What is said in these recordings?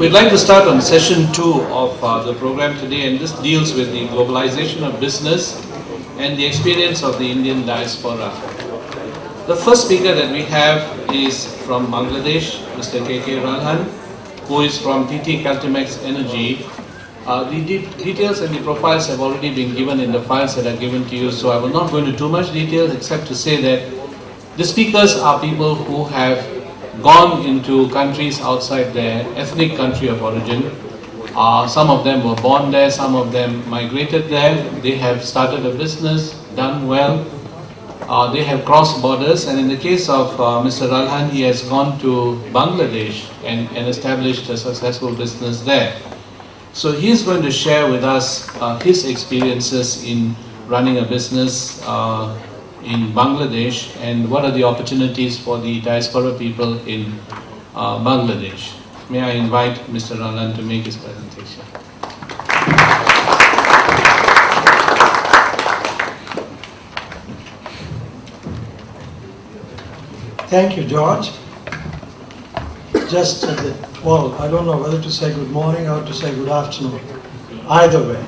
We'd like to start on session 2 of the program today, and this deals with the globalization of business and the experience of the Indian diaspora. The first speaker that we have is from Bangladesh, Mr. K.K. Ralhan, who is from TT Caltimex Energy. The details and the profiles have already been given in the files that are given to you, so I will not go into too much detail except to say that the speakers are people who have gone into countries outside their ethnic country of origin. Some of them were born there, some of them migrated there. They have started a business, done well. They have crossed borders, and in the case of Mr. Ralhan, he has gone to Bangladesh and established a successful business there. So he is going to share with us his experiences in running a business in Bangladesh and what are the opportunities for the diaspora people in Bangladesh. May I invite Mr. Ralhan to make his presentation. Thank you, George. Well, I don't know whether to say good morning or to say good afternoon. Either way.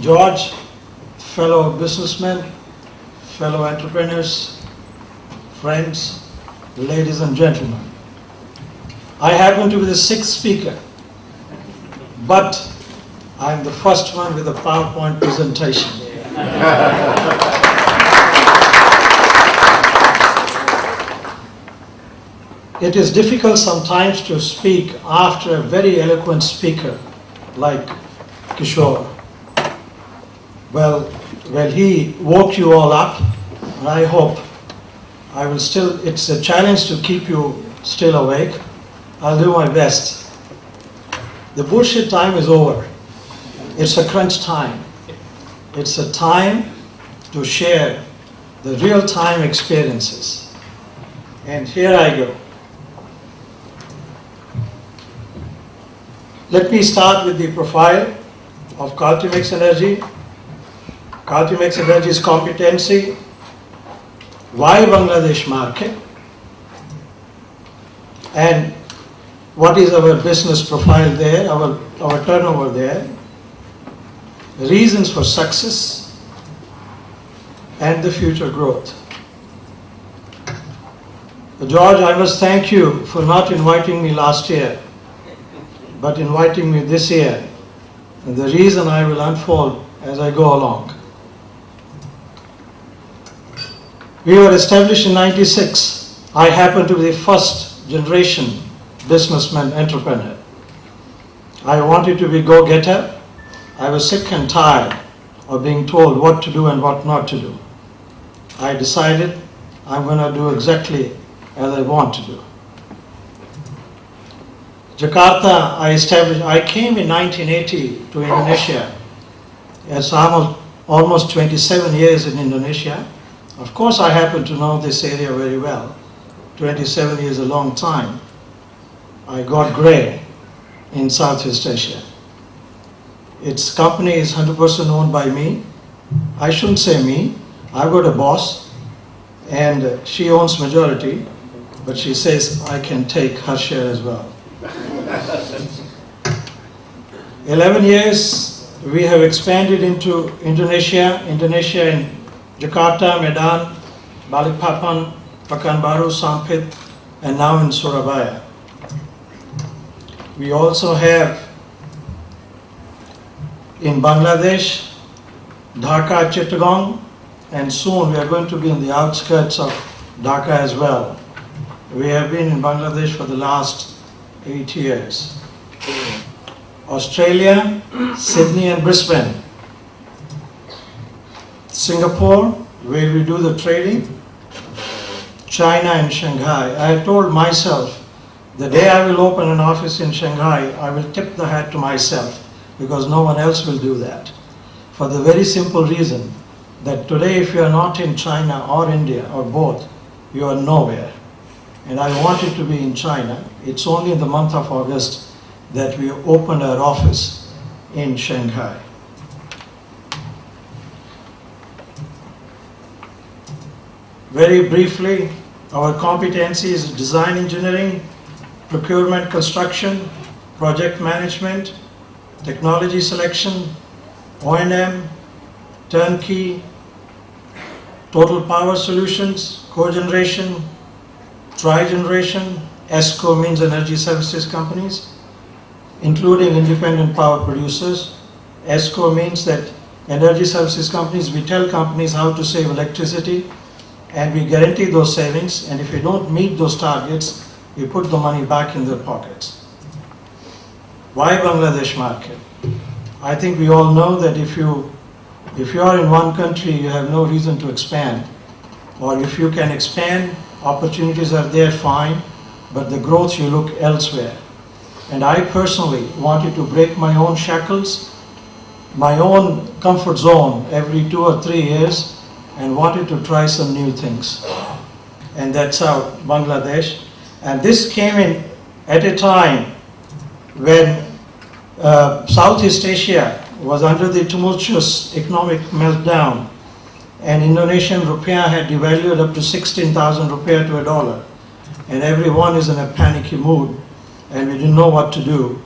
George, fellow businessmen, fellow entrepreneurs, friends, ladies and gentlemen. I happen to be the 6th speaker, but I'm the first one with a PowerPoint presentation. It is difficult sometimes to speak after a very eloquent speaker like Kishore. Well, he woke you all up, and I hope it's a challenge to keep you still awake. I'll do my best. The bullshit time is over. It's a crunch time. It's a time to share the real-time experiences. And here I go. Let me start with the profile of Caltimex Energy. Caltimex Energy's competency. Why Bangladesh market? And what is our business profile there, our turnover there? Reasons for success and the future growth. George, I must thank you for not inviting me last year, but inviting me this year. And the reason I will unfold as I go along. We were established in '96. I happen to be the first generation businessman entrepreneur. I wanted to be go-getter. I was sick and tired of being told what to do and what not to do. I decided I'm going to do exactly as I want to do. Jakarta, I came in 1980 to Indonesia. It's almost 27 years in Indonesia. Of course, I happen to know this area very well. 27 years is a long time. I got gray in Southeast Asia. Its company is 100% owned by me. I shouldn't say me. I've got a boss, and she owns majority, but she says I can take her share as well. 11 years, we have expanded into Indonesia in Jakarta, Medan, Balikpapan, Pekanbaru, Sampit, and now in Surabaya. We also have in Bangladesh, Dhaka, Chittagong, and soon we are going to be in the outskirts of Dhaka as well. We have been in Bangladesh for the last 8 years. Australia, Sydney and Brisbane. Singapore, where we do the trading. China and Shanghai. I have told myself, the day I will open an office in Shanghai, I will tip the hat to myself because no one else will do that. For the very simple reason that today if you are not in China or India or both, you are nowhere. And I wanted to be in China. It's only in the month of August that we opened our office in Shanghai. Very briefly, our competency is design engineering, procurement construction, project management, technology selection, O&M, turnkey, total power solutions, cogeneration, trigeneration, ESCO means energy services companies, including independent power producers. ESCO means that energy services companies, we tell companies how to save electricity and we guarantee those savings, and if we don't meet those targets, we put the money back in their pockets. Why Bangladesh market? I think we all know that if you are in one country, you have no reason to expand. Or if you can expand, opportunities are there, fine, but the growth you look elsewhere. And I personally wanted to break my own shackles, my own comfort zone every 2 or 3 years, and wanted to try some new things. And that's how Bangladesh. And this came in at a time when Southeast Asia was under the tumultuous economic meltdown, and Indonesian rupiah had devalued up to 16,000 rupiah to a dollar, and everyone is in a panicky mood, and we didn't know what to do.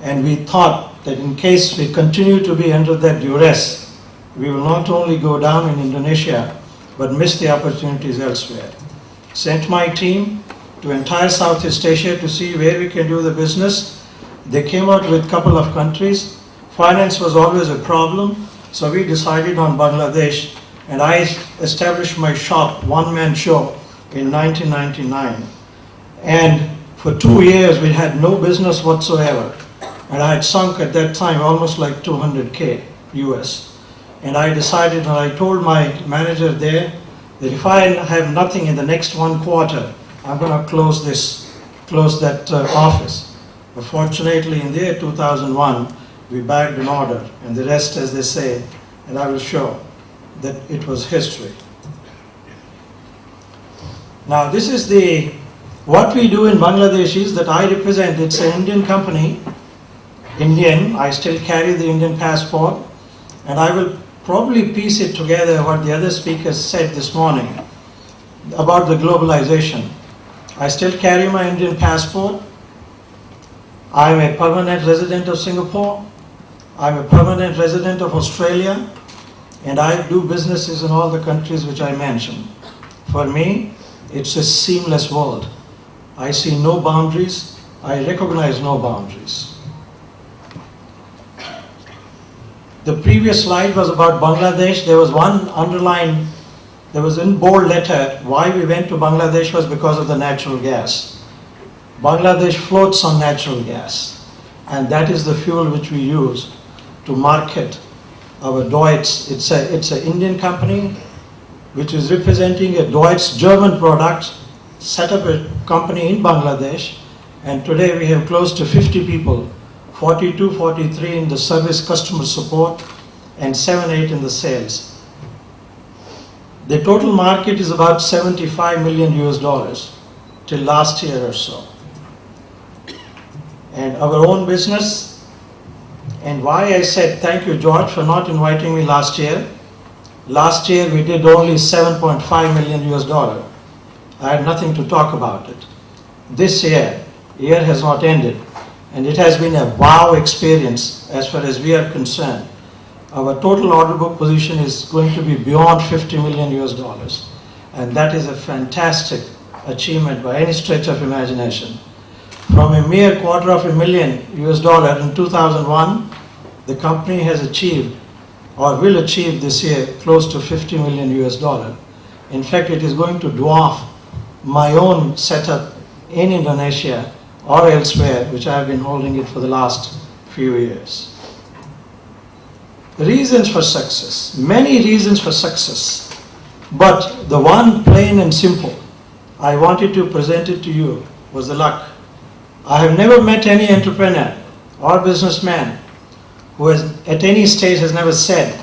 And we thought that in case we continue to be under that duress, we will not only go down in Indonesia, but miss the opportunities elsewhere. Sent my team to entire Southeast Asia to see where we can do the business. They came out with a couple of countries. Finance was always a problem, so we decided on Bangladesh, and I established my shop, one-man show, in 1999. And for 2 years, we had no business whatsoever. And I had sunk at that time almost like 200K US. And I decided, and I told my manager there, that if I have nothing in the next 1 quarter, I'm going to close that office. But fortunately, in the year 2001, we bagged an order, and the rest, as they say, and I will show that it was history. Now, this is what we do in Bangladesh is that I represent, it's an Indian company, Indian, I still carry the Indian passport, and I will probably piece it together what the other speakers said this morning about the globalization. I still carry my Indian passport. I'm a permanent resident of Singapore. I'm a permanent resident of Australia, and I do businesses in all the countries which I mentioned. For me, it's a seamless world. I see no boundaries. I recognize no boundaries. The previous slide was about Bangladesh. There was one underlined, there was in bold letter, why we went to Bangladesh was because of the natural gas. Bangladesh floats on natural gas, and that is the fuel which we use to market our Deutz. It's an Indian company which is representing a Deutz German product, set up a company in Bangladesh, and today we have close to 50 people, 42, 43 in the service customer support, and 7, 8 in the sales. The total market is about 75 million US dollars till last year or so. And our own business, and why I said thank you, George, for not inviting me last year. Last year we did only 7.5 million US dollar. I had nothing to talk about it. This year has not ended, and it has been a wow experience as far as we are concerned. Our total order book position is going to be beyond 50 million US dollars, and that is a fantastic achievement by any stretch of imagination. From a mere $250,000 US dollar in 2001, the company has achieved or will achieve this year close to 50 million US dollar. In fact, it is going to dwarf my own setup in Indonesia or elsewhere, which I have been holding it for the last few years. Reasons for success, many reasons for success, but the one plain and simple I wanted to present it to you was the luck. I have never met any entrepreneur or businessman who has at any stage has never said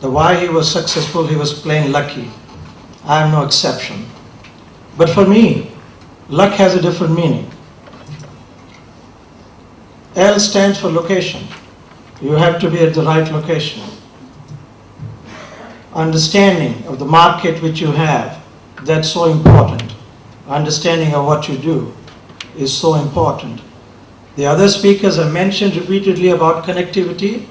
that why he was successful, he was plain lucky. I am no exception. But for me, luck has a different meaning. L stands for location. You have to be at the right location. Understanding of the market which you have, that's so important. Understanding of what you do is so important. The other speakers have mentioned repeatedly about connectivity.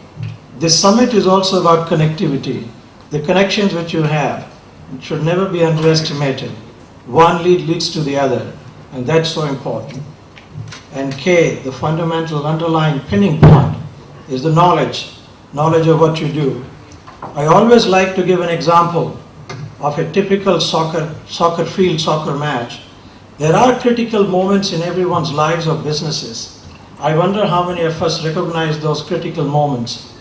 This summit is also about connectivity. The connections which you have should never be underestimated. One lead leads to the other, and that's so important. And K, the fundamental underlying pinning point, is the knowledge of what you do. I always like to give an example of a typical soccer field, soccer match. There are critical moments in everyone's lives or businesses. I wonder how many of us recognize those critical moments.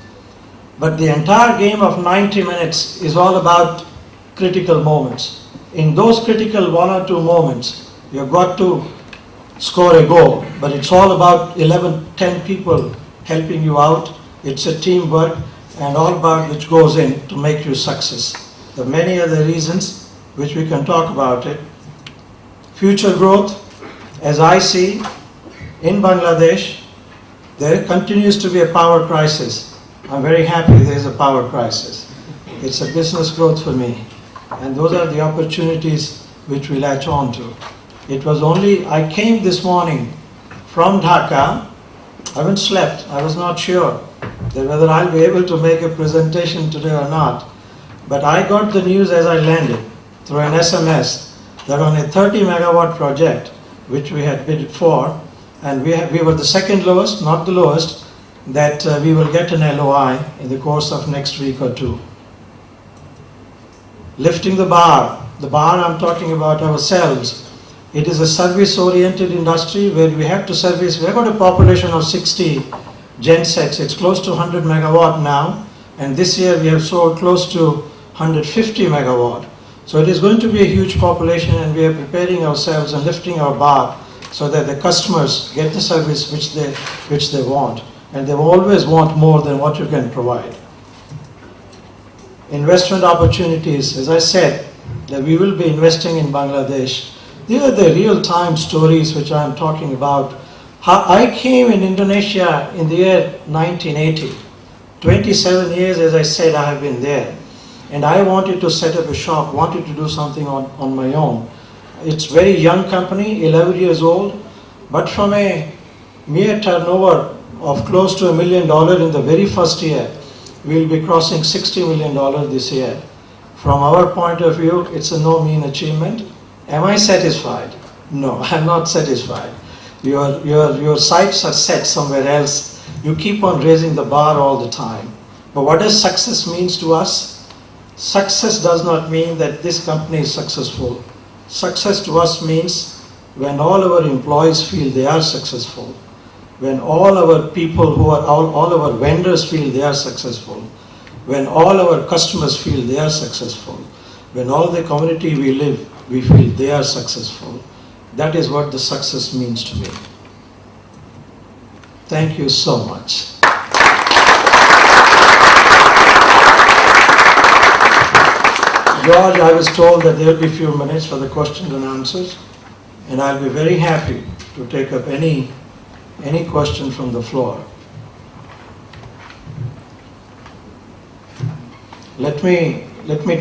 But the entire game of 90 minutes is all about critical moments. In those critical 1 or 2 moments, you've got to score a goal, but it's all about 11, 10 people helping you out. It's a teamwork and all about which goes in to make you success. There are many other reasons which we can talk about it. Future growth, as I see, in Bangladesh, there continues to be a power crisis. I'm very happy there's a power crisis. It's a business growth for me. And those are the opportunities which we latch on to. It was only, I came this morning from Dhaka. I haven't slept. I was not sure whether I'll be able to make a presentation today or not. But I got the news as I landed through an SMS that on a 30 megawatt project, which we had bid for, and we were the second lowest, not the lowest, that we will get an LOI in the course of next week or 2. Lifting the bar I'm talking about ourselves. It is a service-oriented industry where we have to service. We have got a population of 60 gensets. It's close to 100 megawatt now, and this year we have sold close to 150 megawatt. So it is going to be a huge population, and we are preparing ourselves and lifting our bar so that the customers get the service which they want, and they always want more than what you can provide. Investment opportunities, as I said, that we will be investing in Bangladesh. These are the real-time stories which I am talking about. I came in Indonesia in the year 1980. 27 years, as I said, I have been there. And I wanted to set up a shop, wanted to do something on my own. It's a very young company, 11 years old, but from a mere turnover of close to $1 million in the very first year, we'll be crossing $60 million this year. From our point of view, it's a no mean achievement. Am I satisfied? No, I'm not satisfied. Your sights are set somewhere else. You keep on raising the bar all the time. But what does success mean to us? Success does not mean that this company is successful. Success to us means when all our employees feel they are successful, when all our people all our vendors feel they are successful, when all our customers feel they are successful, when all the community we live, we feel they are successful. That is what the success means to me. Thank you so much. George, I was told that there will be a few minutes for the questions and answers, and I'll be very happy to take up any question from the floor. Let me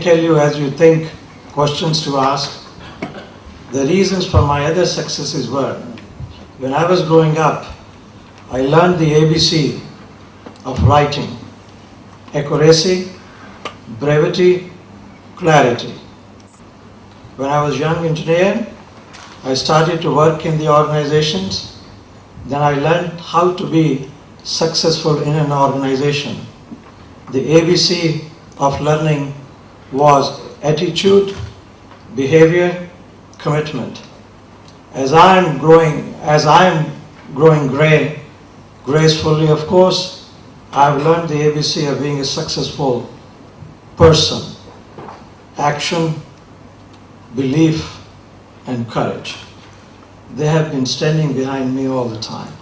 tell you, as you think questions to ask, the reasons for my other successes were, when I was growing up, I learned the ABC of writing: accuracy, brevity, clarity. When I was a young engineer, I started to work in the organizations. Then I learned how to be successful in an organization. The ABC of learning was attitude, behavior, commitment. As I am growing gracefully, of course, I have learned the ABC of being a successful person: action, belief, and courage. They have been standing behind me all the time.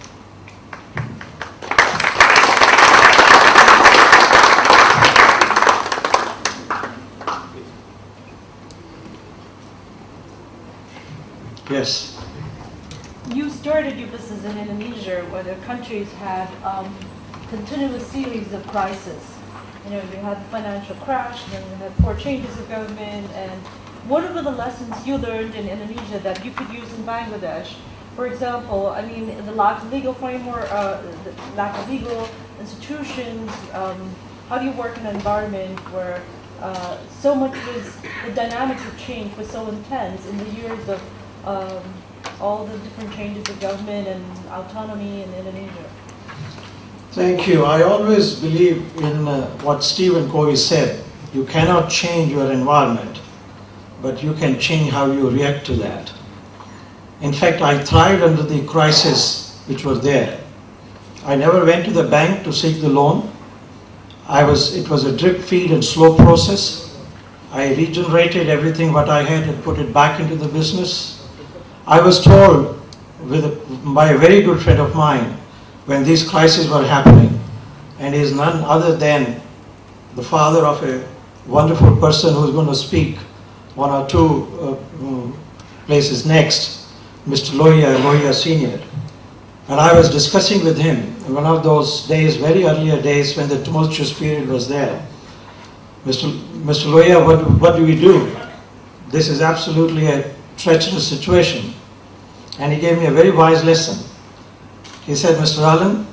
Yes. You started your business in Indonesia, where the country's had continuous series of crises. You know, we had the financial crash, then we had 4 changes of government, and what were the lessons you learned in Indonesia that you could use in Bangladesh For example, I mean, the lack of legal framework, the lack of legal institutions. How do you work in an environment where so much was, the dynamics of change was so intense in the years of all the different changes of government and autonomy in Indonesia? Thank you. I always believe in what Stephen Covey said. You cannot change your environment, but you can change how you react to that. In fact, I thrived under the crisis which was there. I never went to the bank to seek the loan. It was a drip feed and slow process. I regenerated everything what I had and put it back into the business. I was told by a very good friend of mine when these crises were happening, and he is none other than the father of a wonderful person who is going to speak one or two places next, Mr. Lohiya Senior. And I was discussing with him one of those days, very earlier days when the tumultuous period was there. Mr. Lohiya, what do we do? This is absolutely a treacherous situation. And he gave me a very wise lesson. He said, Mr. Allen,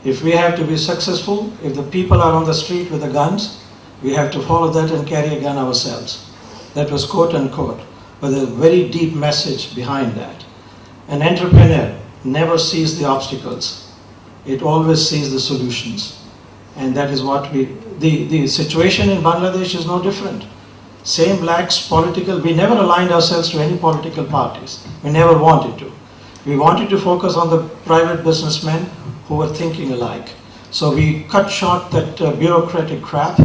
if we have to be successful, if the people are on the street with the guns, we have to follow that and carry a gun ourselves. That was quote unquote, but there's a very deep message behind that. An entrepreneur never sees the obstacles. It always sees the solutions. And that is what the situation in Bangladesh is no different. Same lacks political, we never aligned ourselves to any political parties. We never wanted to. We wanted to focus on the private businessmen who were thinking alike. So we cut short that bureaucratic crap.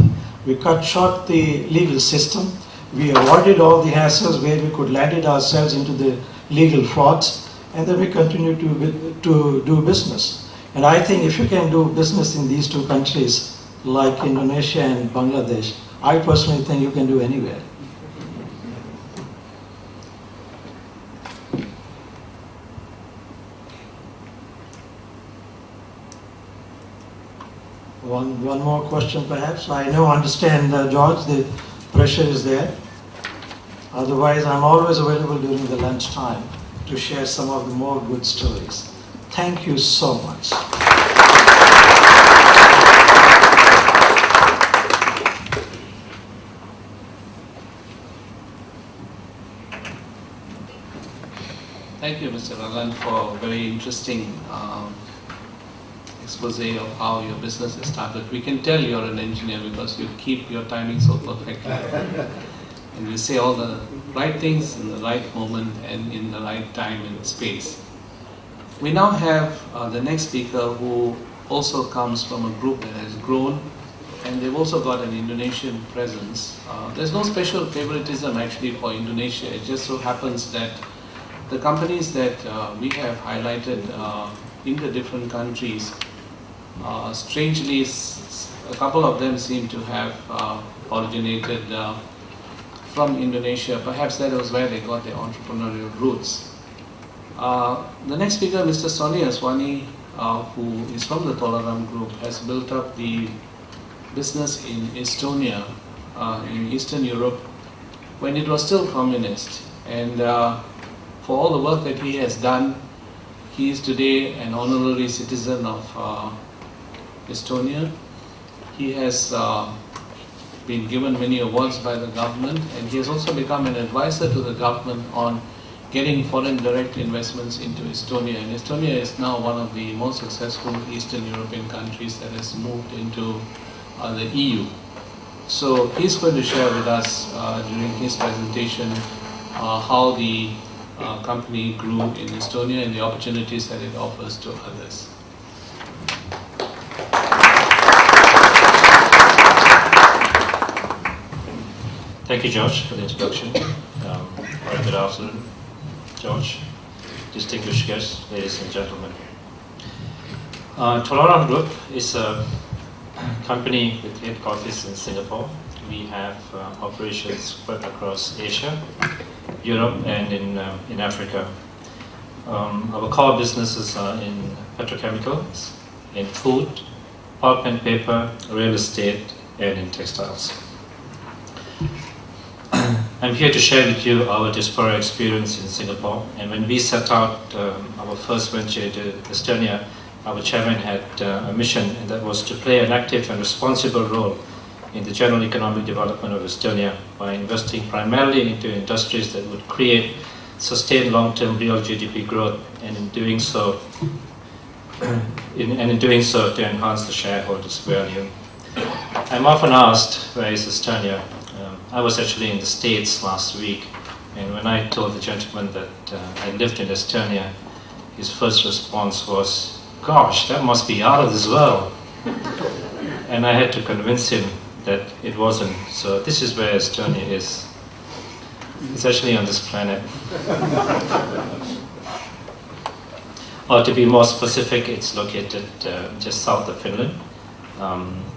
We cut short the legal system. We avoided all the hassles where we could land it ourselves into the legal frauds. And then we continue to do business. And I think if you can do business in these two countries, like Indonesia and Bangladesh, I personally think you can do anywhere. One more question perhaps. I understand, George, the pressure is there. Otherwise, I'm always available during the lunch time to share some of the more good stories. Thank you so much. Thank you, Mr. Allen, for a very interesting expose of how your business has started. We can tell you're an engineer because you keep your timing so perfectly. And you say all the right things in the right moment and in the right time and space. We now have the next speaker who also comes from a group that has grown, and they've also got an Indonesian presence. There's no special favoritism actually for Indonesia. It just so happens that the companies that we have highlighted in the different countries, strangely, a couple of them seem to have originated from Indonesia. Perhaps that was where they got their entrepreneurial roots. The next speaker, Mr. Sonny Aswani, who is from the Tolaram Group, has built up the business in Estonia, in Eastern Europe, when it was still communist. And for all the work that he has done, he is today an honorary citizen of Estonia. He has been given many awards by the government, and he has also become an advisor to the government on getting foreign direct investments into Estonia. And Estonia is now one of the most successful Eastern European countries that has moved into the EU. So he's going to share with us during his presentation how the company grew in Estonia and the opportunities that it offers to others. Thank you, George, for the introduction. Very good afternoon, George, distinguished guests, ladies and gentlemen. Tolaram Group is a company with headquarters in Singapore. We have operations spread across Asia, Europe, and in Africa. Our core businesses are in petrochemicals, in food, pulp and paper, real estate, and in textiles. I'm here to share with you our diaspora experience in Singapore. And when we set out our first venture to Estonia, our chairman had a mission, and that was to play an active and responsible role in the general economic development of Estonia by investing primarily into industries that would create sustained long-term real GDP growth, and in doing so, to enhance the shareholders' value. I'm often asked, where is Estonia? I was actually in the States last week, and when I told the gentleman that I lived in Estonia, his first response was, "Gosh, that must be out of this world." And I had to convince him that it wasn't. So this is where Estonia is. It's actually on this planet. Or to be more specific, it's located just south of Finland,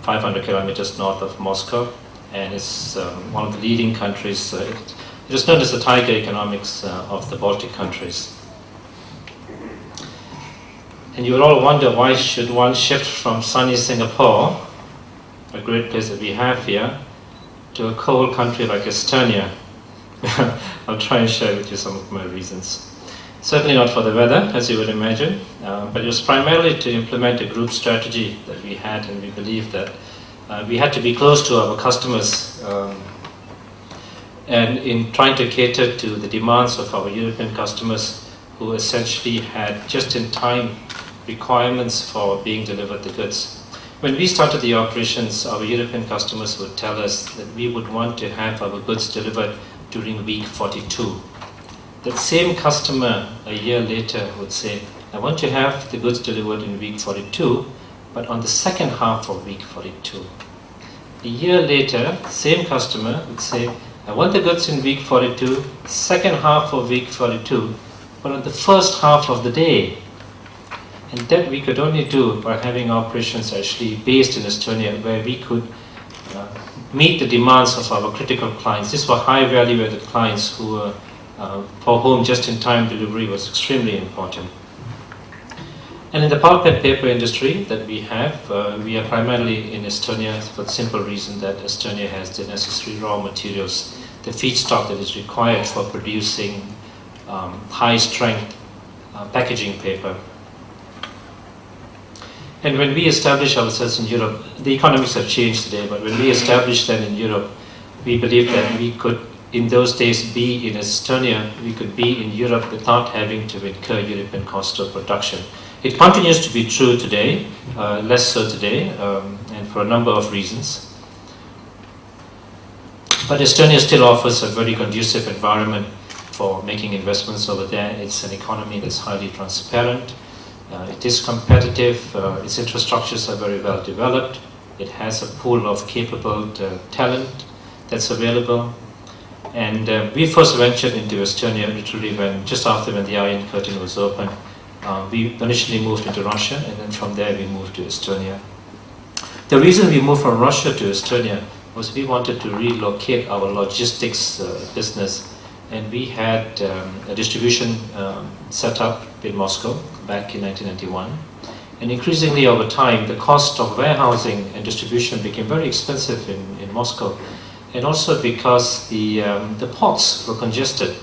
500 kilometers north of Moscow, and it's one of the leading countries. It is known as the tiger economics of the Baltic countries. And you will all wonder, why should one shift from sunny Singapore, a great place that we have here, to a cold country like Estonia? I'll try and share with you some of my reasons. Certainly not for the weather, as you would imagine, but it was primarily to implement a group strategy that we had, and we believed that we had to be close to our customers, and in trying to cater to the demands of our European customers, who essentially had just-in-time requirements for being delivered the goods. When we started the operations, our European customers would tell us that we would want to have our goods delivered during week 42. That same customer a year later would say, "I want to have the goods delivered in week 42, but on the second half of week 42. A year later, same customer would say, "I want the goods in week 42, second half of week 42, but on the first half of the day." And that we could only do by having operations actually based in Estonia, where we could meet the demands of our critical clients. These were high value-added clients who were, for whom just-in-time delivery was extremely important. And in the pulp and paper industry that we have, we are primarily in Estonia for the simple reason that Estonia has the necessary raw materials, the feedstock that is required for producing high-strength packaging paper. And when we established ourselves in Europe, the economics have changed today, but when we established them in Europe, we believed that we could, in those days, be in Estonia, we could be in Europe without having to incur European cost of production. It continues to be true today, less so today, and for a number of reasons. But Estonia still offers a very conducive environment for making investments over there. It's an economy that's highly transparent. It is competitive, its infrastructures are very well developed, it has a pool of capable talent that's available. And we first ventured into Estonia literally just after when the Iron Curtain was open. We initially moved into Russia, and then from there we moved to Estonia. The reason we moved from Russia to Estonia was we wanted to relocate our logistics business, and we had a distribution set up in Moscow back in 1991. And increasingly over time, the cost of warehousing and distribution became very expensive in Moscow, and also because the ports were congested.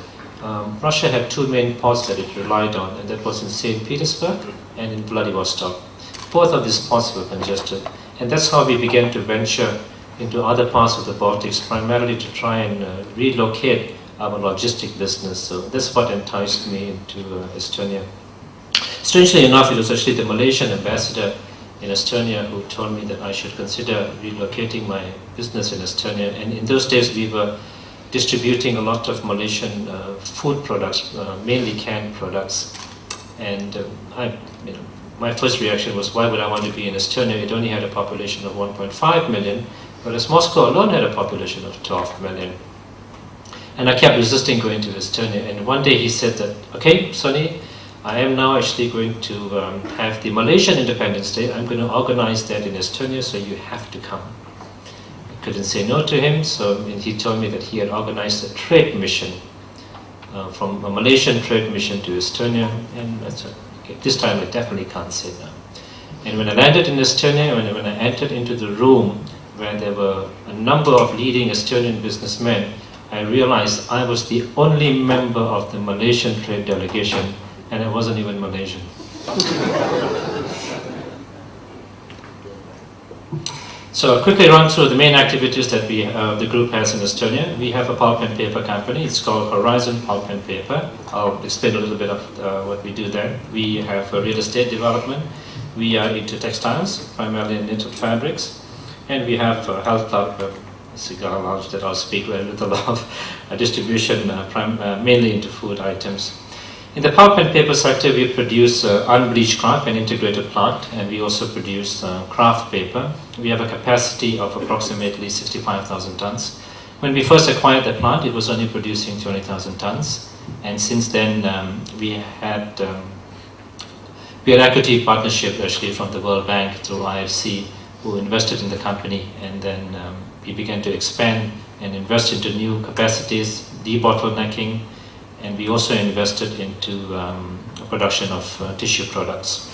Russia had two main ports that it relied on, and that was in St. Petersburg and in Vladivostok. Both of these ports were congested, and that's how we began to venture into other parts of the Baltics, primarily to try and relocate our logistic business. So that's what enticed me into Estonia. Strangely enough, it was actually the Malaysian ambassador in Estonia who told me that I should consider relocating my business in Estonia. And in those days, we were distributing a lot of Malaysian food products, mainly canned products. And my first reaction was, why would I want to be in Estonia? It only had a population of 1.5 million, whereas Moscow alone had a population of 12 million. And I kept resisting going to Estonia. And one day he said that, "Okay, Sonny, I am now actually going to have the Malaysian Independence Day. I'm going to organize that in Estonia, so you have to come." I couldn't say no to him, so he told me that he had organized a trade mission, from a Malaysian trade mission to Estonia, and I said, okay, this time I definitely can't say no. And when I landed in Estonia, when I entered into the room where there were a number of leading Estonian businessmen, I realized I was the only member of the Malaysian trade delegation, and I wasn't even Malaysian. So I'll quickly run through the main activities that the group has in Estonia. We have a pulp and paper company. It's called Horizon Pulp and Paper. I'll explain a little bit of what we do there. We have a real estate development. We are into textiles, primarily knitted fabrics. And we have a health club, a cigar lounge that I'll speak very little of, a distribution mainly into food items. In the pulp and paper sector, we produce unbleached kraft, an integrated plant, and we also produce kraft paper. We have a capacity of approximately 65,000 tons. When we first acquired the plant, it was only producing 20,000 tons, and since then we had an equity partnership actually from the World Bank through IFC, who invested in the company, and then we began to expand and invest into new capacities, debottlenecking, and we also invested into production of tissue products.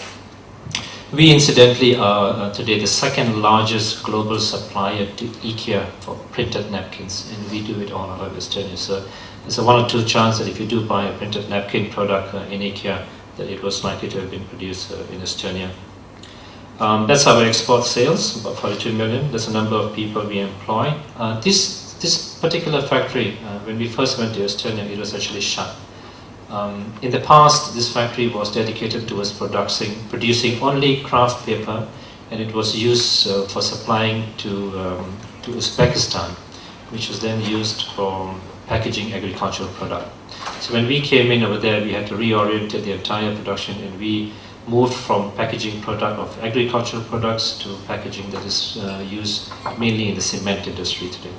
We incidentally are today the second largest global supplier to IKEA for printed napkins, and we do it all out of Estonia. So there's a 1 or 2 chance that if you do buy a printed napkin product in IKEA, that it was likely to have been produced in Estonia. That's our export sales, about 42 million. That's the number of people we employ. This particular factory, when we first went to Estonia, it was actually shut. In the past, this factory was dedicated towards producing only kraft paper, and it was used for supplying to Uzbekistan, which was then used for packaging agricultural product. So when we came in over there, we had to reorient the entire production, and we moved from packaging product of agricultural products to packaging that is used mainly in the cement industry today.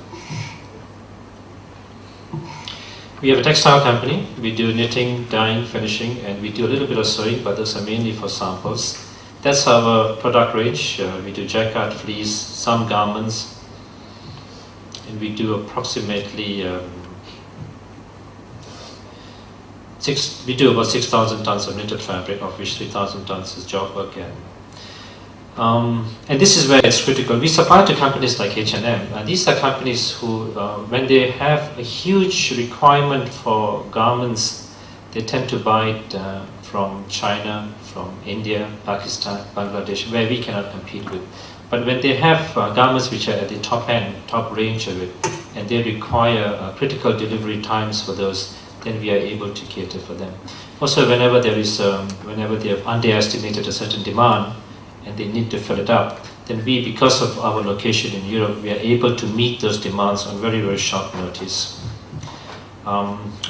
We have a textile company. We do knitting, dyeing, finishing, and we do a little bit of sewing, but those are mainly for samples. That's our product range. We do jacquard, fleece, some garments, and we do approximately about 6,000 tons of knitted fabric, of which 3,000 tons is job work. And this is where it's critical. We supply to companies like H&M. These are companies who, when they have a huge requirement for garments, they tend to buy it from China, from India, Pakistan, Bangladesh, where we cannot compete with. But when they have garments which are at the top end, top range of it, and they require critical delivery times for those, then we are able to cater for them. Also, whenever they have underestimated a certain demand and they need to fill it up, then we, because of our location in Europe, we are able to meet those demands on very, very short notice.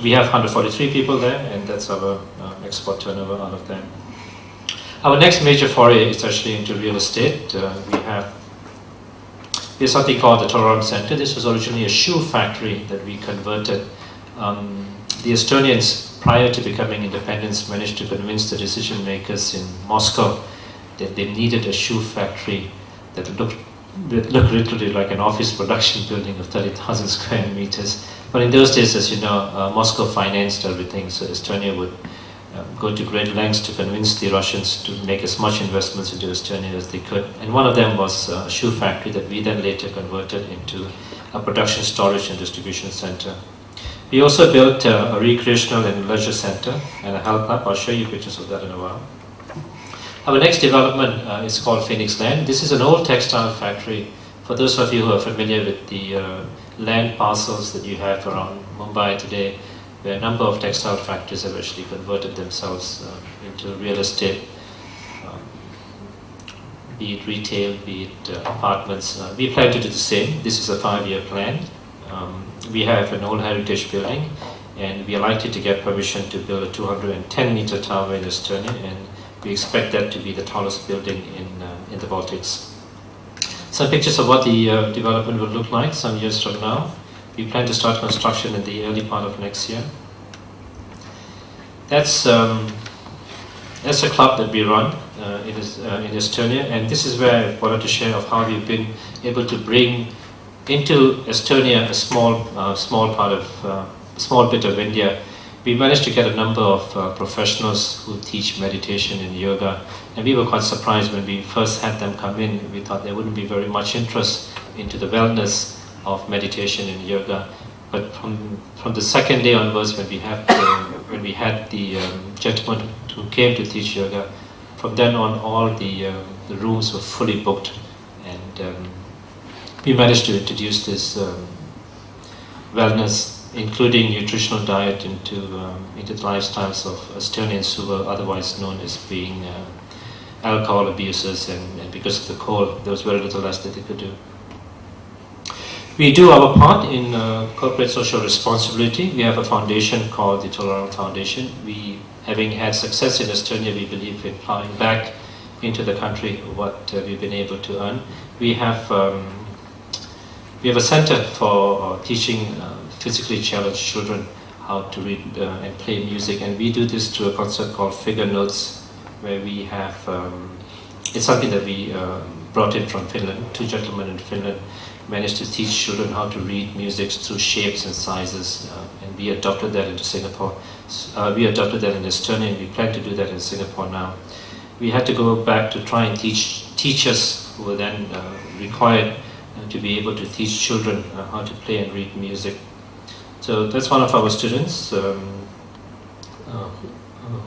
We have 143 people there, and that's our export turnover out of them. Our next major foray is actually into real estate. We have something called the Toron Center. This was originally a shoe factory that we converted. The Estonians, prior to becoming independent, managed to convince the decision makers in Moscow that they needed a shoe factory that looked literally like an office production building of 30,000 square meters. But in those days, as you know, Moscow financed everything, so Estonia would go to great lengths to convince the Russians to make as much investments into Estonia as they could. And one of them was a shoe factory that we then later converted into a production, storage and distribution center. We also built a recreational and leisure center and a health club. I'll show you pictures of that in a while. Our next development is called Phoenix Land. This is an old textile factory. For those of you who are familiar with the land parcels that you have around Mumbai today, where a number of textile factories have actually converted themselves into real estate, be it retail, be it apartments. We plan to do the same. This is a 5-year plan. We have an old heritage building, and we are likely to get permission to build a 210-meter tower in Estonia, and we expect that to be the tallest building in the Baltics. Some pictures of what the development will look like some years from now. We plan to start construction in the early part of next year. That's a club that we run in Estonia, and this is where I wanted to share of how we've been able to bring into Estonia a small bit of India. We managed to get a number of professionals who teach meditation and yoga, and we were quite surprised when we first had them come in. We thought there wouldn't be very much interest into the wellness of meditation and yoga. but from the second day onwards, when we had the gentleman who came to teach yoga, from then on all the rooms were fully booked, and we managed to introduce this wellness, including nutritional diet, into the lifestyles of Estonians who were otherwise known as being alcohol abusers, and because of the cold, there was very little else that they could do. We do our part in corporate social responsibility. We have a foundation called the Tolerant Foundation. We, having had success in Estonia, we believe in plowing back into the country what we've been able to earn. We have a center for teaching physically challenged children how to read and play music, and we do this through a concept called Figure Notes, where we have, it's something that we brought in from Finland. 2 gentlemen in Finland managed to teach children how to read music through shapes and sizes, and we adopted that into Singapore. We adopted that in Estonia, and we plan to do that in Singapore now. We had to go back to try and teach teachers who were then required to be able to teach children how to play and read music. So that's one of our students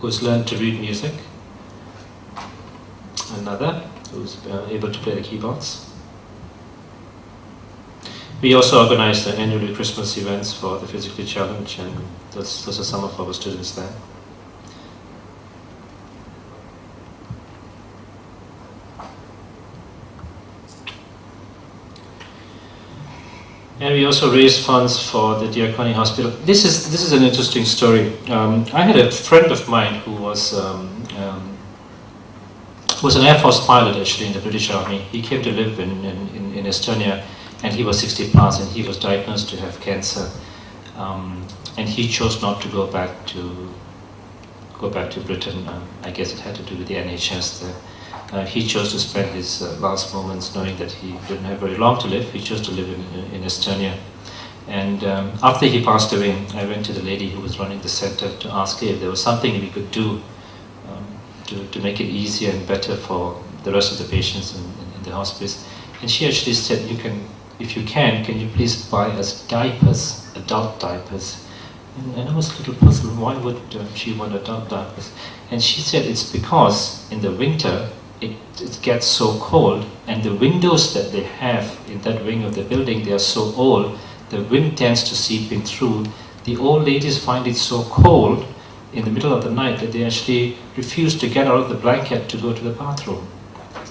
who's learned to read music. Another who's able to play the keyboards. We also organize the annual Christmas events for the physically challenged, and those are some of our students there. And we also raise funds for the Diakoni Hospital. This is an interesting story. I had a friend of mine who was an Air Force pilot actually in the British Army. He came to live in Estonia, and he was 60 plus, and he was diagnosed to have cancer. And he chose not to go back to Britain. I guess it had to do with the NHS there. He chose to spend his last moments knowing that he didn't have very long to live. He chose to live in Estonia. And after he passed away, I went to the lady who was running the center to ask her if there was something we could do to make it easier and better for the rest of the patients in the hospice. And she actually said, if you can you please buy us diapers, adult diapers? And I was a little puzzled, why would she want adult diapers? And she said it's because in the winter it gets so cold, and the windows that they have in that wing of the building, they are so old, the wind tends to seep in through. The old ladies find it so cold in the middle of the night that they actually refuse to get out of the blanket to go to the bathroom.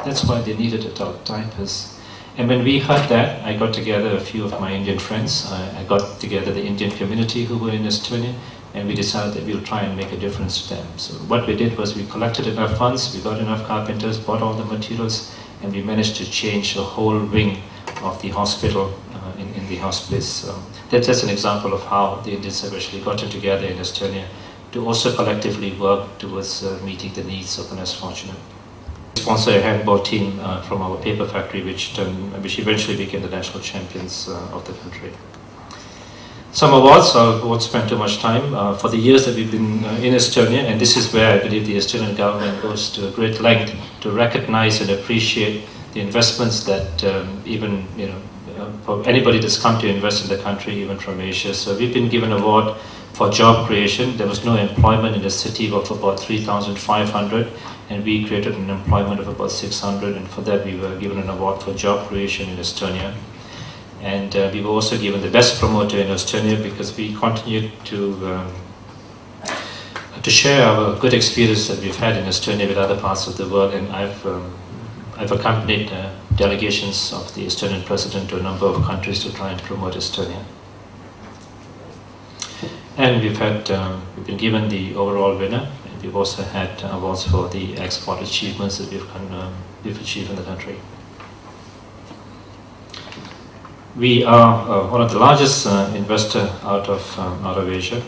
That's why they needed adult diapers. And when we heard that, I got together a few of my Indian friends. I got together the Indian community who were in Estonia, and we decided that we'll try and make a difference to them. So what we did was we collected enough funds, we got enough carpenters, bought all the materials, and we managed to change the whole wing of the hospital in the hospice. That's just an example of how the Indians have actually gotten together in Estonia to also collectively work towards meeting the needs of the less fortunate. We sponsor a handball team from our paper factory, which eventually became the national champions of the country. Some awards, I won't spend too much time. For the years that we've been in Estonia, and this is where I believe the Estonian government goes to a great length to recognize and appreciate the investments that for anybody that's come to invest in the country, even from Asia. So we've been given an award for job creation. There was no employment in the city of about 3,500, and we created an employment of about 600, and for that we were given an award for job creation in Estonia. And we were also given the best promoter in Estonia because we continued to share our good experience that we've had in Estonia with other parts of the world. And I've accompanied delegations of the Estonian president to a number of countries to try and promote Estonia. And we've been given the overall winner, and we've also had awards for the export achievements that we've achieved in the country. We are one of the largest investor out of Asia.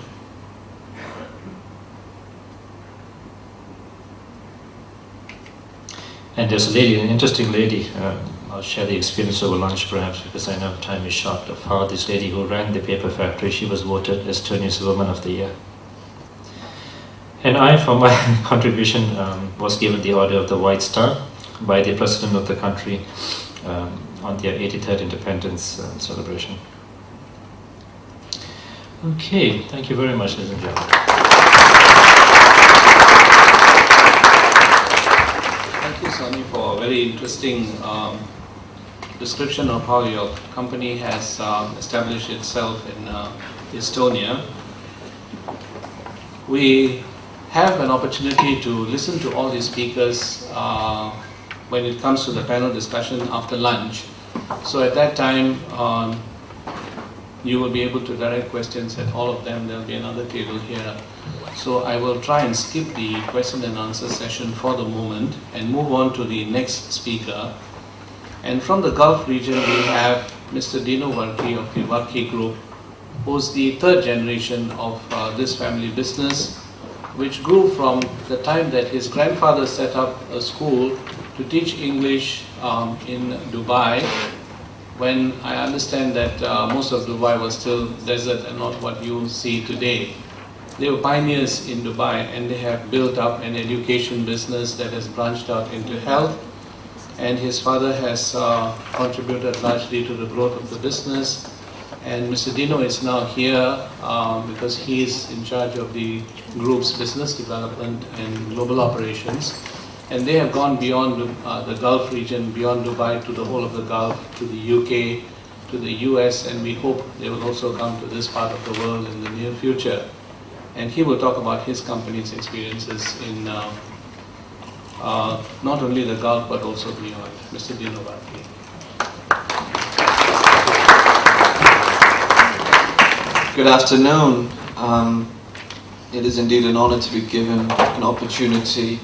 And there's a lady, an interesting lady, I'll share the experience over lunch perhaps because I know time is short, of how this lady who ran the paper factory, she was voted Estonia's Woman of the Year. And I, for my contribution, was given the Order of the White Star by the President of the country on their 83rd independence celebration. Okay, thank you very much, ladies and gentlemen. Thank you, Sonny, for a very interesting description of how your company has established itself in Estonia. We have an opportunity to listen to all these speakers when it comes to the panel discussion after lunch. So at that time, you will be able to direct questions at all of them. There will be another table here. So I will try and skip the question and answer session for the moment and move on to the next speaker. And from the Gulf region, we have Mr. Dino Varki of the Varki Group, who's the third generation of this family business, which grew from the time that his grandfather set up a school to teach English in Dubai, when I understand that most of Dubai was still desert and not what you see today. They were pioneers in Dubai, and they have built up an education business that has branched out into health, and his father has contributed largely to the growth of the business. And Mr. Dino is now here because he is in charge of the group's business development and global operations. And they have gone beyond the Gulf region, beyond Dubai, to the whole of the Gulf, to the UK, to the US, and we hope they will also come to this part of the world in the near future. And he will talk about his company's experiences in not only the Gulf, but also beyond. Mr. Dino Varki. Good afternoon. It is indeed an honor to be given an opportunity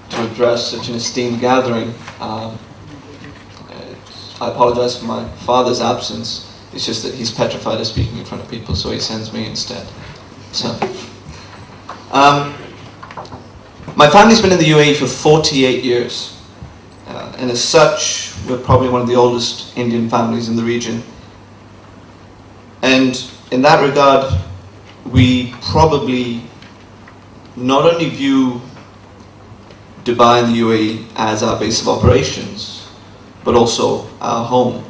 to address such an esteemed gathering. I apologize for my father's absence. It's just that he's petrified of speaking in front of people, so he sends me instead. So, my family's been in the UAE for 48 years, and as such, we're probably one of the oldest Indian families in the region. And in that regard, we probably not only view Dubai and the UAE as our base of operations, but also our home.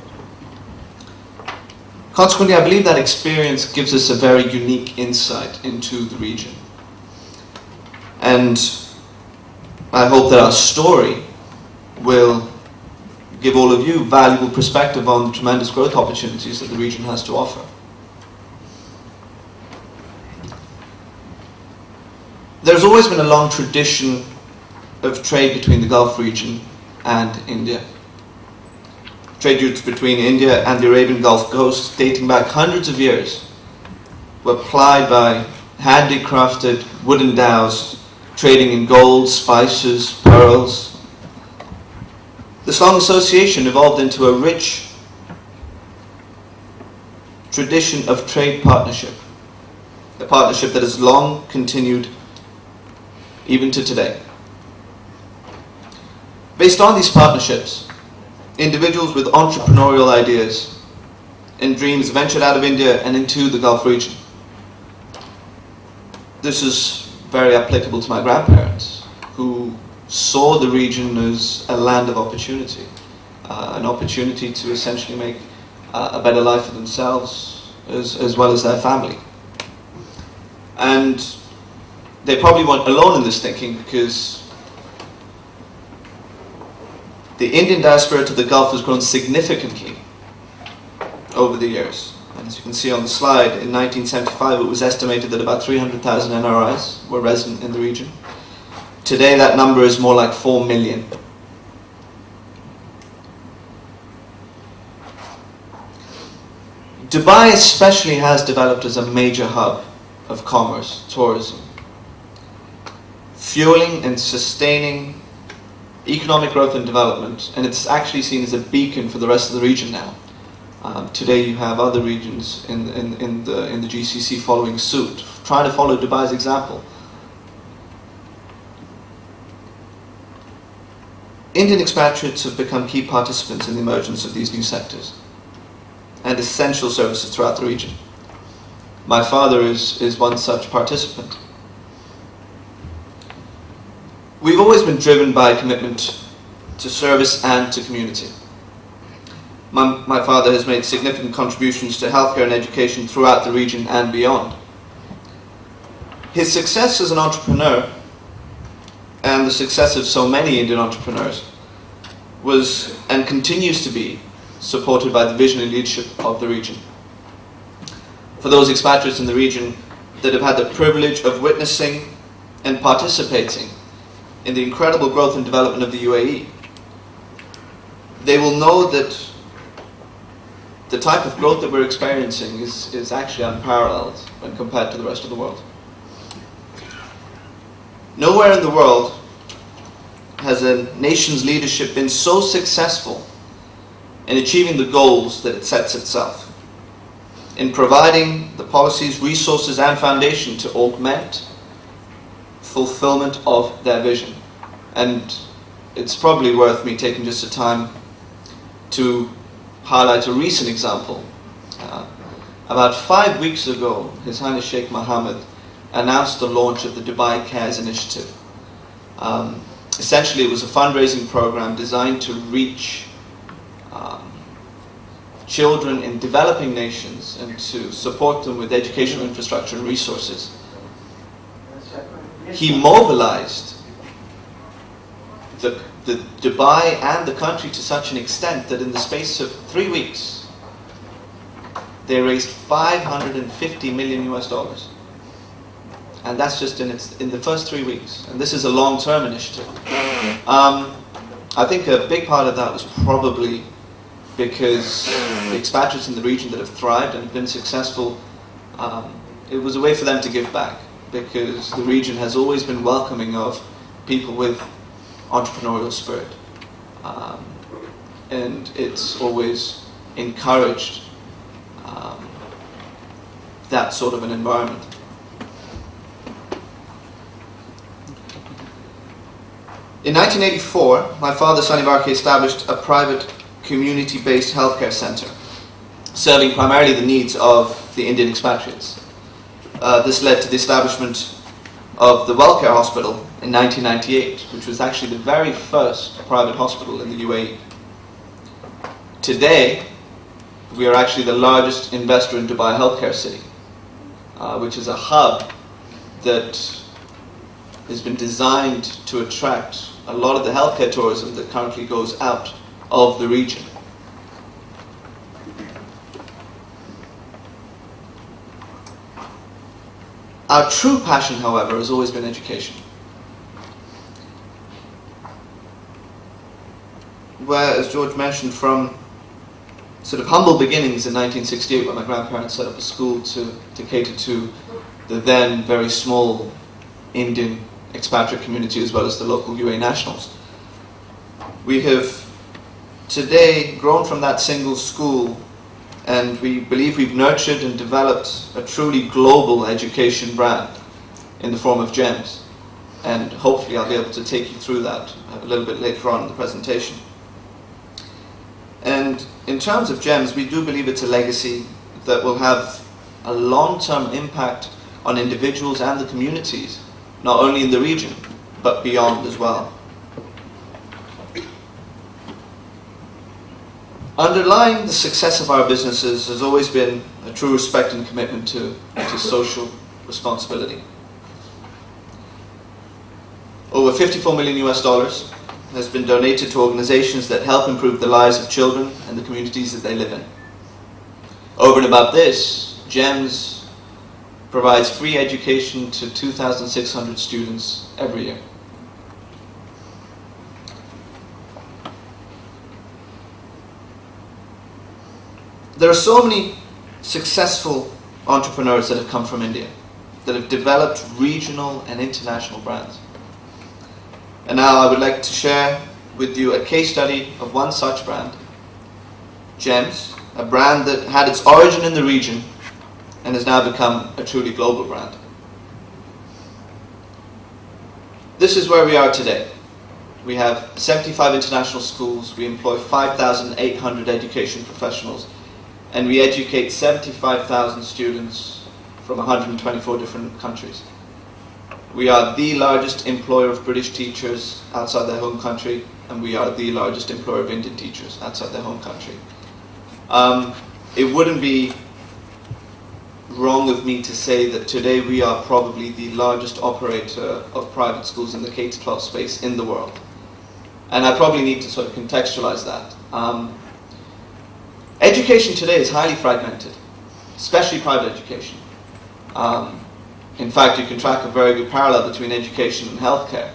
Consequently, I believe that experience gives us a very unique insight into the region. And I hope that our story will give all of you valuable perspective on the tremendous growth opportunities that the region has to offer. There's always been a long tradition of trade between the Gulf region and India. Trade routes between India and the Arabian Gulf Coast, dating back hundreds of years, were plied by handicrafted wooden dhows, trading in gold, spices, pearls. This long association evolved into a rich tradition of trade partnership, a partnership that has long continued even to today. Based on these partnerships, individuals with entrepreneurial ideas and dreams ventured out of India and into the Gulf region. This is very applicable to my grandparents, who saw the region as a land of opportunity, an opportunity to essentially make a better life for themselves as well as their family. And they probably weren't alone in this thinking, because the Indian diaspora to the Gulf has grown significantly over the years. And as you can see on the slide, in 1975 it was estimated that about 300,000 NRIs were resident in the region. Today that number is more like 4 million. Dubai especially has developed as a major hub of commerce, tourism, fueling and sustaining economic growth and development, and it's actually seen as a beacon for the rest of the region now. Today you have other regions in the GCC following suit, trying to follow Dubai's example. Indian expatriates have become key participants in the emergence of these new sectors and essential services throughout the region. My father is one such participant. We've always been driven by a commitment to service and to community. My father has made significant contributions to healthcare and education throughout the region and beyond. His success as an entrepreneur, and the success of so many Indian entrepreneurs, was and continues to be supported by the vision and leadership of the region. For those expatriates in the region that have had the privilege of witnessing and participating in the incredible growth and development of the UAE, they will know that the type of growth that we're experiencing is actually unparalleled when compared to the rest of the world. Nowhere in the world has a nation's leadership been so successful in achieving the goals that it sets itself, in providing the policies, resources and foundation to augment fulfillment of their vision. And it's probably worth me taking just a time to highlight a recent example. About 5 weeks ago, His Highness Sheikh Mohammed announced the launch of the Dubai Cares Initiative. Essentially, it was a fundraising program designed to reach children in developing nations and to support them with educational infrastructure and resources. He mobilized the Dubai and the country to such an extent that in the space of 3 weeks, they raised $550 million US. And that's just in the first 3 weeks. And this is a long-term initiative. I think a big part of that was probably because the expatriates in the region that have thrived and have been successful, it was a way for them to give back, because the region has always been welcoming of people with entrepreneurial spirit. And it's always encouraged that sort of an environment. In 1984, my father, Sani Varkey, established a private community-based healthcare center, serving primarily the needs of the Indian expatriates. This led to the establishment of the Wellcare Hospital in 1998, which was actually the very first private hospital in the UAE. Today, we are actually the largest investor in Dubai Healthcare City, which is a hub that has been designed to attract a lot of the healthcare tourism that currently goes out of the region. Our true passion, however, has always been education. Where, as George mentioned, from sort of humble beginnings in 1968, when my grandparents set up a school to cater to the then very small Indian expatriate community as well as the local UAE nationals. We have today grown from that single school, and we believe we've nurtured and developed a truly global education brand in the form of GIBS. And hopefully I'll be able to take you through that a little bit later on in the presentation. And in terms of GIBS, we do believe it's a legacy that will have a long-term impact on individuals and the communities, not only in the region, but beyond as well. Underlying the success of our businesses has always been a true respect and commitment to social responsibility. Over $54 million US has been donated to organizations that help improve the lives of children and the communities that they live in. Over and above this, GEMS provides free education to 2,600 students every year. There are so many successful entrepreneurs that have come from India, that have developed regional and international brands. And now I would like to share with you a case study of one such brand, GEMS, a brand that had its origin in the region and has now become a truly global brand. This is where we are today. We have 75 international schools, we employ 5,800 education professionals, and we educate 75,000 students from 124 different countries. We are the largest employer of British teachers outside their home country, and we are the largest employer of Indian teachers outside their home country. It wouldn't be wrong of me to say that today we are probably the largest operator of private schools in the K-12 space in the world. And I probably need to sort of contextualize that. Education today is highly fragmented, especially private education. In fact, you can track a very good parallel between education and healthcare.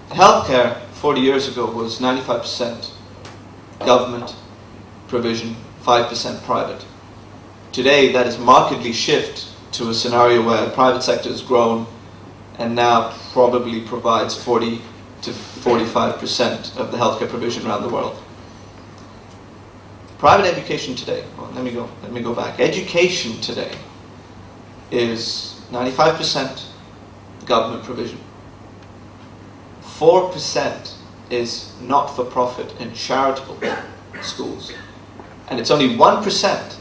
Healthcare 40 years ago was 95% government provision, 5% private. Today, that has markedly shifted to a scenario where the private sector has grown and now probably provides 40 to 45% of the healthcare provision around the world. Private education today, well, let me go back. Education today is 95% government provision. 4% is not-for-profit and charitable schools. And it's only 1%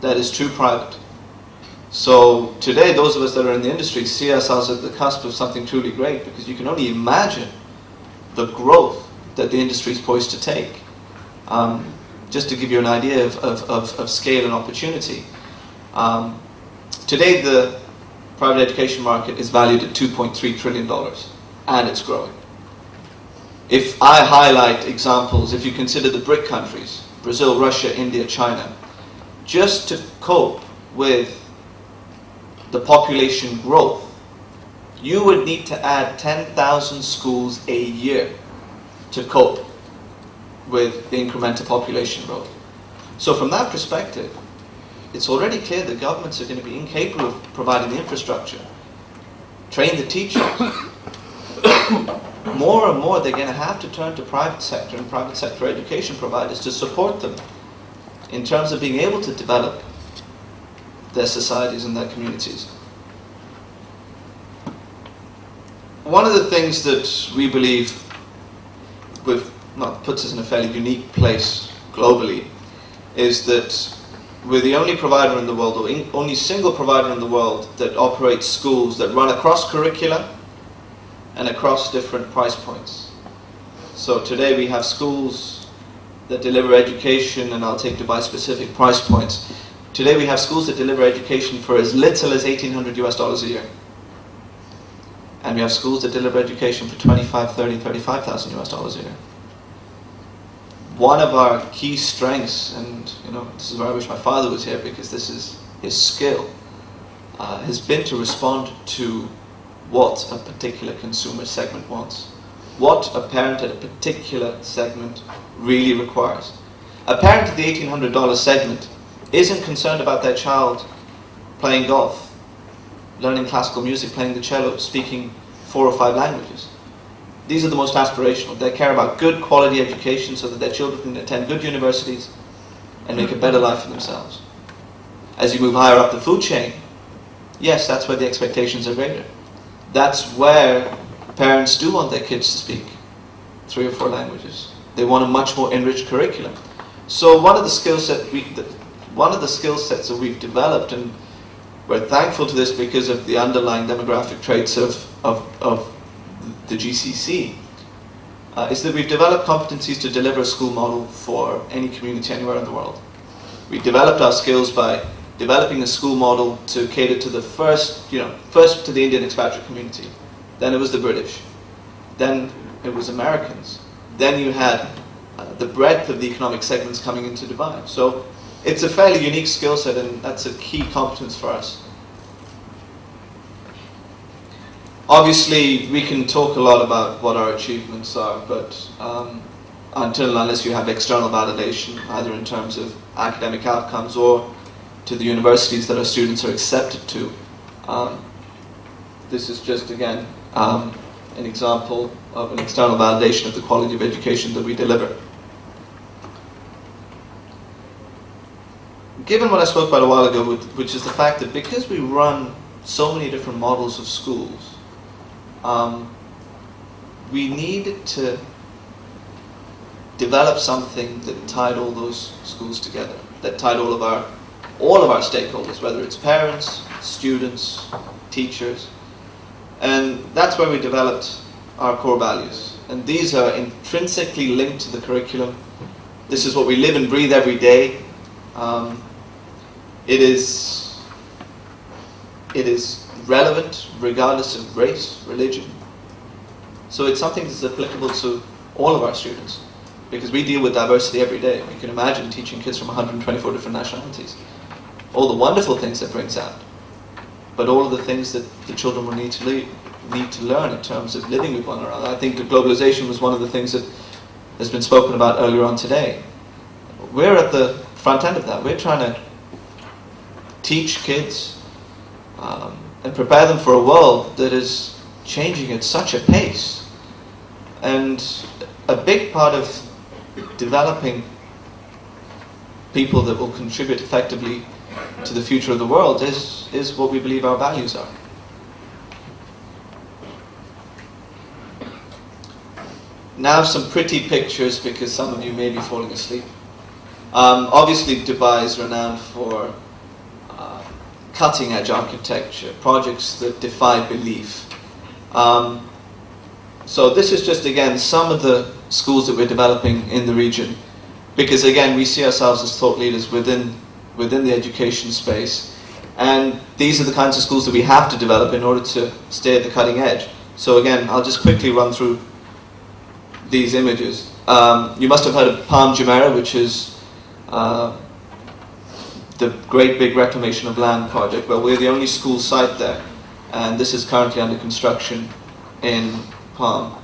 that is true private. So today, those of us that are in the industry see ourselves at the cusp of something truly great, because you can only imagine the growth that the industry is poised to take. Just to give you an idea of scale and opportunity. Today, the private education market is valued at $2.3 trillion, and it's growing. If I highlight examples, if you consider the BRIC countries, Brazil, Russia, India, China, just to cope with the population growth, you would need to add 10,000 schools a year to cope with the incremental population growth. So from that perspective, it's already clear that governments are going to be incapable of providing the infrastructure, train the teachers. More and more they're going to have to turn to private sector and private sector education providers to support them in terms of being able to develop their societies and their communities. One of the things that we believe puts us in a fairly unique place globally is that we're the only provider in the world, or only single provider in the world, that operates schools that run across curricula and across different price points. So today we have schools that deliver education, and I'll take Dubai specific price points. Today we have schools that deliver education for as little as $1,800 US a year. And we have schools that deliver education for 25, 30, 35,000 US dollars a year. One of our key strengths, and this is where I wish my father was here, because this is his skill, has been to respond to what a particular consumer segment wants, what a parent at a particular segment really requires. A parent at the $1,800 segment isn't concerned about their child playing golf, learning classical music, playing the cello, speaking 4 or 5 languages. These are the most aspirational. They care about good quality education so that their children can attend good universities and make a better life for themselves. As you move higher up the food chain, yes, that's where the expectations are greater. That's where parents do want their kids to speak 3 or 4 languages. They want a much more enriched curriculum. So one of the skill sets that we've developed, and we're thankful to this because of the underlying demographic traits of the GCC, is that we've developed competencies to deliver a school model for any community anywhere in the world. We developed our skills by developing a school model to cater to the first to the Indian expatriate community. Then it was the British. Then it was Americans. Then you had the breadth of the economic segments coming into Dubai. So it's a fairly unique skill set, and that's a key competence for us. Obviously, we can talk a lot about what our achievements are, but until and unless you have external validation, either in terms of academic outcomes or to the universities that our students are accepted to, this is just, again, an example of an external validation of the quality of education that we deliver. Given what I spoke about a while ago, which is the fact that because we run so many different models of schools, we needed to develop something that tied all those schools together, that tied all of our stakeholders, whether it's parents, students, teachers. And that's where we developed our core values. And these are intrinsically linked to the curriculum. This is what we live and breathe every day. It is relevant regardless of race, religion. So it's something that's applicable to all of our students, because we deal with diversity every day. You can imagine teaching kids from 124 different nationalities. All the wonderful things that brings out, but all of the things that the children will need to learn in terms of living with one another. I think that globalization was one of the things that has been spoken about earlier on today. We're at the front end of that. We're trying to teach kids and prepare them for a world that is changing at such a pace. And a big part of developing people that will contribute effectively to the future of the world is what we believe our values are. Now some pretty pictures, because some of you may be falling asleep. Obviously Dubai is renowned for cutting-edge architecture, projects that defy belief. So this is just, again, some of the schools that we're developing in the region, because again we see ourselves as thought leaders within the education space, and these are the kinds of schools that we have to develop in order to stay at the cutting edge. So again, I'll just quickly run through these images. You must have heard of Palm Jumeirah, which is the great big reclamation of land project. Well, we're the only school site there, and this is currently under construction in Palm.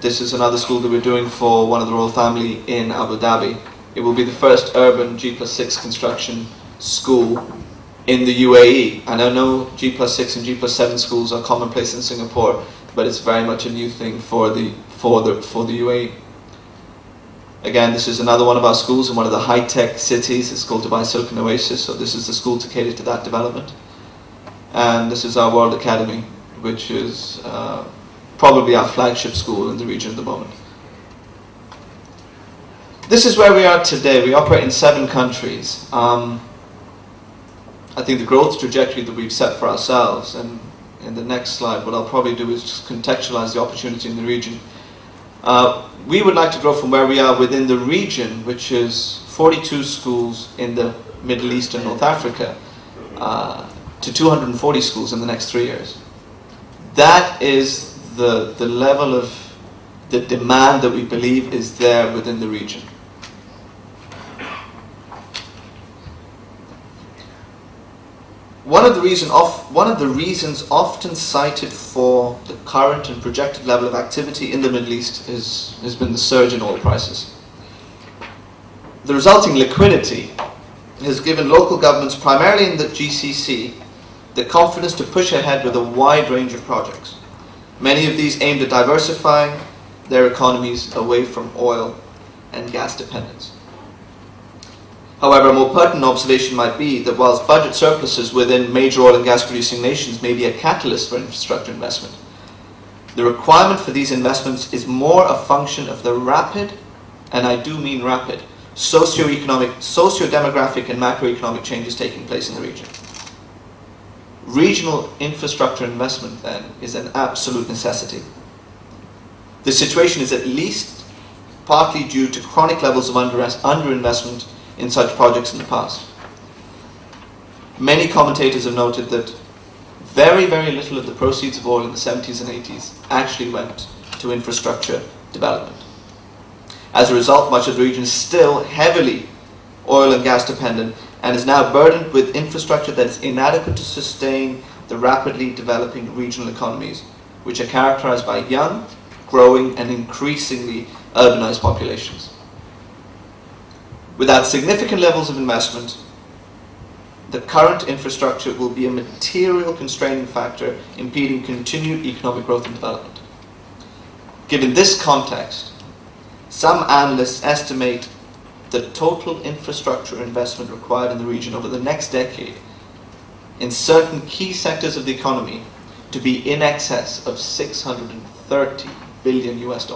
This is another school that we're doing for one of the royal family in Abu Dhabi. It will be the first urban G+6 construction school in the UAE. And I know G+6 and G+7 schools are commonplace in Singapore, but it's very much a new thing for the UAE. Again, this is another one of our schools in one of the high-tech cities. It's called Dubai Silicon Oasis, so this is the school to cater to that development. And this is our World Academy, which is probably our flagship school in the region at the moment. This is where we are today. We operate in 7 countries. I think the growth trajectory that we've set for ourselves, and in the next slide what I'll probably do is just contextualize the opportunity in the region. We would like to grow from where we are within the region, which is 42 schools in the Middle East and North Africa, to 240 schools in the next 3 years. That is the level of the demand that we believe is there within the region. One of the reasons often cited for the current and projected level of activity in the Middle East has been the surge in oil prices. The resulting liquidity has given local governments, primarily in the GCC, the confidence to push ahead with a wide range of projects. Many of these aimed at diversifying their economies away from oil and gas dependence. However, a more pertinent observation might be that whilst budget surpluses within major oil and gas producing nations may be a catalyst for infrastructure investment, the requirement for these investments is more a function of the rapid, and I do mean rapid, socio-demographic and macroeconomic changes taking place in the region. Regional infrastructure investment, then, is an absolute necessity. The situation is at least partly due to chronic levels of underinvestment in such projects in the past. Many commentators have noted that very, very little of the proceeds of oil in the 70s and 80s actually went to infrastructure development. As a result, much of the region is still heavily oil and gas dependent and is now burdened with infrastructure that is inadequate to sustain the rapidly developing regional economies, which are characterized by young, growing and increasingly urbanized populations. Without significant levels of investment, the current infrastructure will be a material constraining factor impeding continued economic growth and development. Given this context, some analysts estimate the total infrastructure investment required in the region over the next decade in certain key sectors of the economy to be in excess of $630 billion US.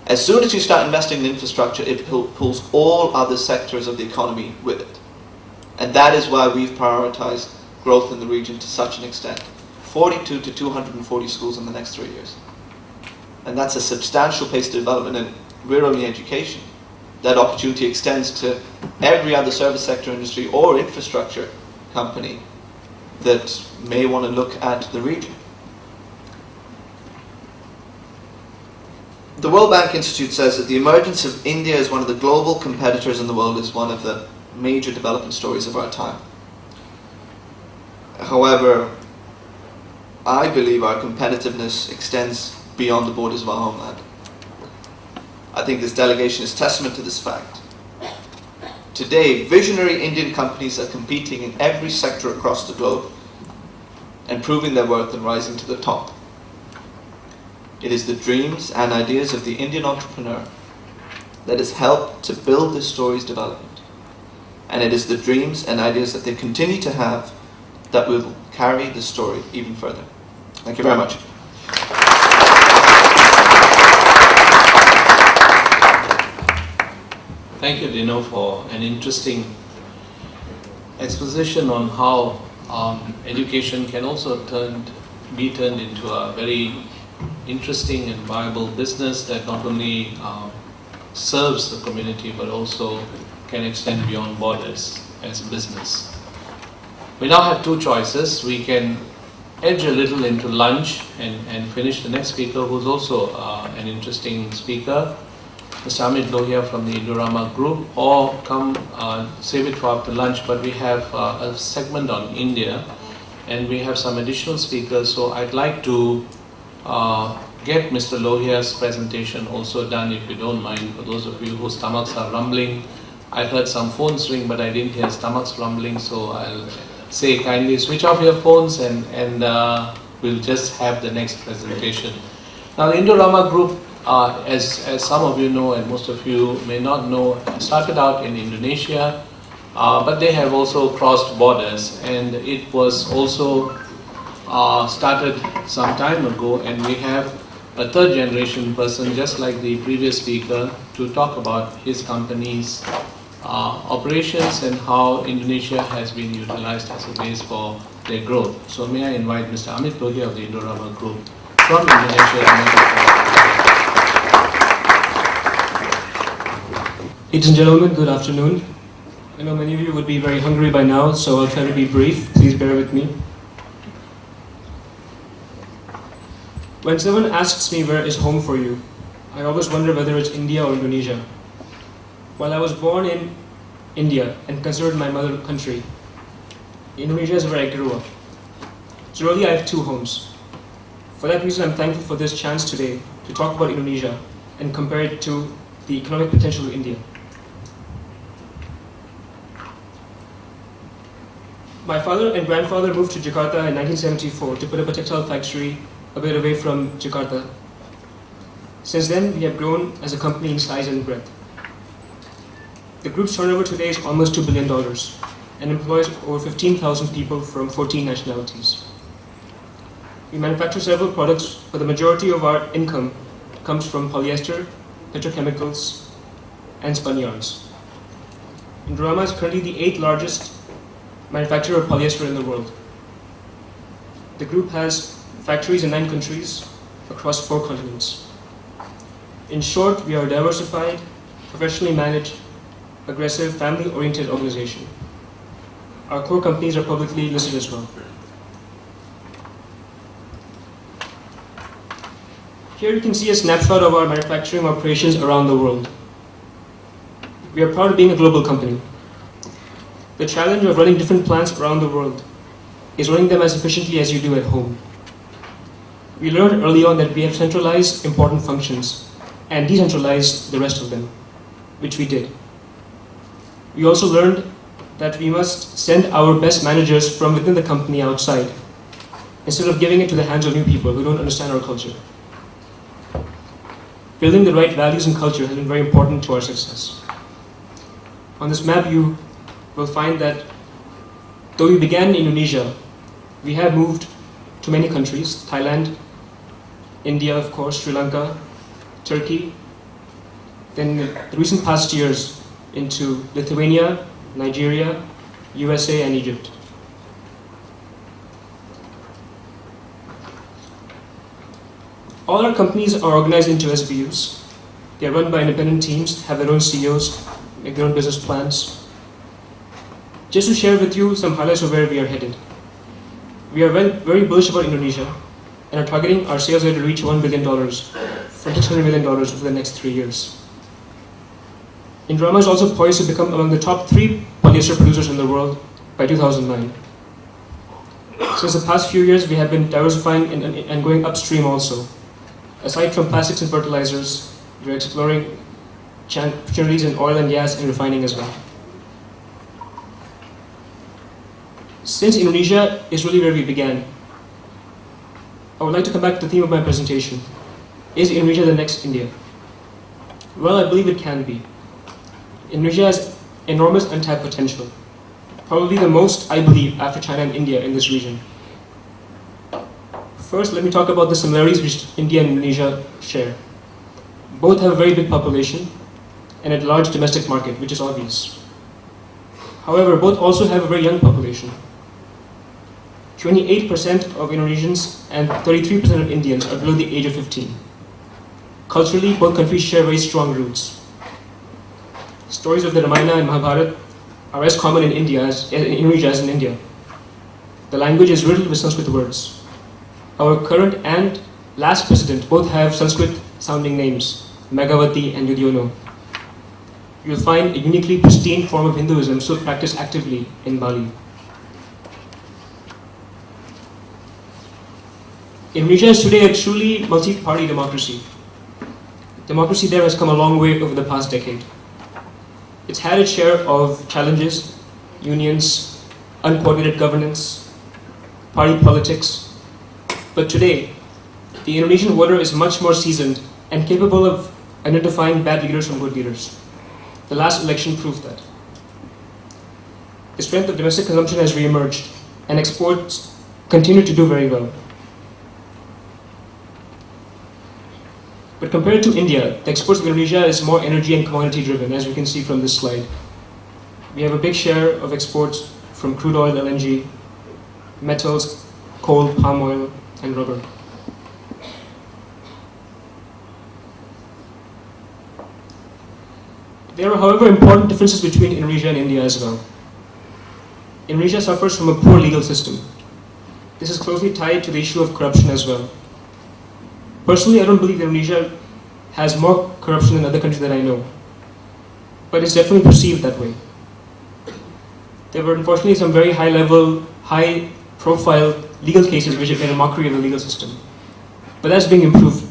As soon as you start investing in infrastructure, it pulls all other sectors of the economy with it. And that is why we've prioritized growth in the region to such an extent. 42 to 240 schools in the next 3 years. And that's a substantial pace of development, and we're only education. That opportunity extends to every other service sector industry or infrastructure company that may want to look at the region. The World Bank Institute says that the emergence of India as one of the global competitors in the world is one of the major development stories of our time. However, I believe our competitiveness extends beyond the borders of our homeland. I think this delegation is testament to this fact. Today, visionary Indian companies are competing in every sector across the globe and proving their worth and rising to the top. It is the dreams and ideas of the Indian entrepreneur that has helped to build this story's development. And it is the dreams and ideas that they continue to have that will carry the story even further. Thank you very much. Thank you, Dino, for an interesting exposition on how education can also be turned into a very interesting and viable business that not only serves the community but also can extend beyond borders as a business. We now have two choices. We can edge a little into lunch and finish the next speaker, who's also an interesting speaker, Mr. Amit Lohia from the Indorama Group, or come save it for after lunch, but we have a segment on India and we have some additional speakers, so I'd like to get Mr. Lohia's presentation also done, if you don't mind. For those of you whose stomachs are rumbling, I heard some phones ring, but I didn't hear stomachs rumbling, so I'll say kindly switch off your phones and we'll just have the next presentation. Now, the Indorama Group, as some of you know and most of you may not know, started out in Indonesia, but they have also crossed borders, and it was also started some time ago, and we have a third generation person, just like the previous speaker, to talk about his company's operations and how Indonesia has been utilized as a base for their growth. So may I invite Mr. Amit Lohia of the Indorama Group from Indonesia to make a presentation. Ladies and gentlemen, good afternoon. I know many of you would be very hungry by now, so I'll try to be brief. Please bear with me. When someone asks me where is home for you, I always wonder whether it's India or Indonesia. While I was born in India and considered my mother country, Indonesia is where I grew up. So really I have two homes. For that reason, I'm thankful for this chance today to talk about Indonesia and compare it to the economic potential of India. My father and grandfather moved to Jakarta in 1974 to put up a textile factory a bit away from Jakarta. Since then, we have grown as a company in size and breadth. The group's turnover today is almost $2 billion and employs over 15,000 people from 14 nationalities. We manufacture several products, but the majority of our income comes from polyester, petrochemicals, and spun yarns. Indorama is currently the 8th largest manufacturer of polyester in the world. The group has factories in 9 countries across 4 continents. In short, we are a diversified, professionally managed, aggressive, family-oriented organization. Our core companies are publicly listed as well. Here you can see a snapshot of our manufacturing operations around the world. We are proud of being a global company. The challenge of running different plants around the world is running them as efficiently as you do at home. We learned early on that we have centralized important functions and decentralized the rest of them, which we did. We also learned that we must send our best managers from within the company outside, instead of giving it to the hands of new people who don't understand our culture. Building the right values and culture has been very important to our success. On this map, you will find that though we began in Indonesia, we have moved to many countries: Thailand, India, of course, Sri Lanka, Turkey, then the recent past years into Lithuania, Nigeria, USA, and Egypt. All our companies are organized into SBUs. They are run by independent teams, have their own CEOs, make their own business plans. Just to share with you some highlights of where we are headed. We are very bullish about Indonesia and are targeting our sales rate to reach $1 billion from $600 million over the next 3 years. Indorama is also poised to become among the top 3 polyester producers in the world by 2009. Since the past few years, we have been diversifying and going upstream also. Aside from plastics and fertilizers, we are exploring opportunities in oil and gas and refining as well. Since Indonesia is really where we began, I would like to come back to the theme of my presentation. Is Indonesia the next India? Well, I believe it can be. Indonesia has enormous untapped potential. Probably the most, I believe, after China and India in this region. First, let me talk about the similarities which India and Indonesia share. Both have a very big population and a large domestic market, which is obvious. However, both also have a very young population. 28% of Indonesians and 33% of Indians are below the age of 15. Culturally, both countries share very strong roots. Stories of the Ramayana and Mahabharata are as common in Indonesia as in India. The language is riddled with Sanskrit words. Our current and last president both have Sanskrit-sounding names, Megawati and Yudhoyono. You'll find a uniquely pristine form of Hinduism still practiced actively in Bali. Indonesia is today a truly multi-party democracy. Democracy there has come a long way over the past decade. It's had its share of challenges, unions, uncoordinated governance, party politics. But today, the Indonesian voter is much more seasoned and capable of identifying bad leaders from good leaders. The last election proved that. The strength of domestic consumption has re-emerged, and exports continue to do very well. But compared to India, the exports of Indonesia is more energy and commodity driven, as we can see from this slide. We have a big share of exports from crude oil, LNG, metals, coal, palm oil, and rubber. There are, however, important differences between Indonesia and India as well. Indonesia suffers from a poor legal system. This is closely tied to the issue of corruption as well. Personally, I don't believe Indonesia has more corruption than other countries that I know. But it's definitely perceived that way. There were unfortunately some very high-level, high-profile legal cases which have made a mockery of the legal system. But that's being improved.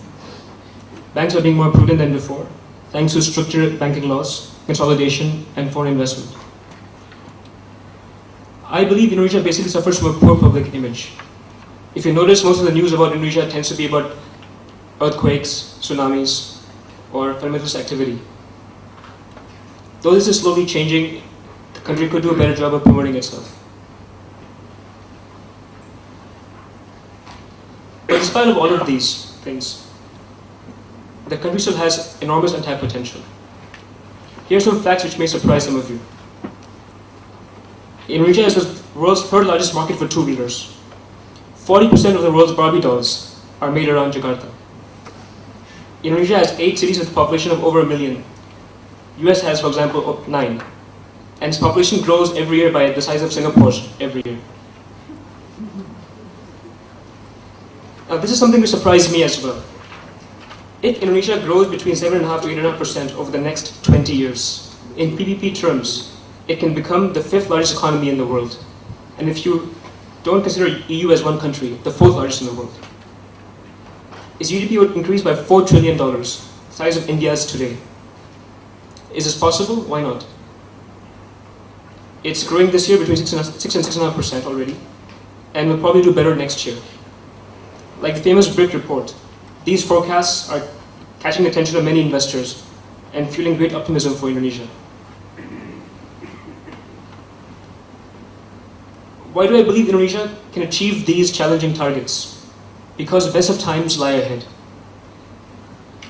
Banks are being more prudent than before, thanks to stricter banking laws, consolidation, and foreign investment. I believe Indonesia basically suffers from a poor public image. If you notice, most of the news about Indonesia tends to be about earthquakes, tsunamis, or fundamentalist activity. Though this is slowly changing, the country could do a better job of promoting itself. But despite of all of these things, the country still has enormous untapped potential. Here are some facts which may surprise some of you. Indonesia is the world's third largest market for two-wheelers. 40% of the world's Barbie dolls are made around Jakarta. Indonesia has 8 cities with a population of over 1 million. US has, for example, 9. And its population grows every year by the size of Singapore's every year. Now, this is something which surprised me as well. If Indonesia grows between 7.5% to 8.5% over the next 20 years, in PPP terms, it can become the 5th largest economy in the world. And if you don't consider EU as one country, the 4th largest in the world. Its GDP would increase by $4 trillion, the size of India's today. Is this possible? Why not? It's growing this year between 6 and 6.5% already, and will probably do better next year. Like the famous BRIC report, these forecasts are catching the attention of many investors and fueling great optimism for Indonesia. Why do I believe Indonesia can achieve these challenging targets? Because the best of times lie ahead.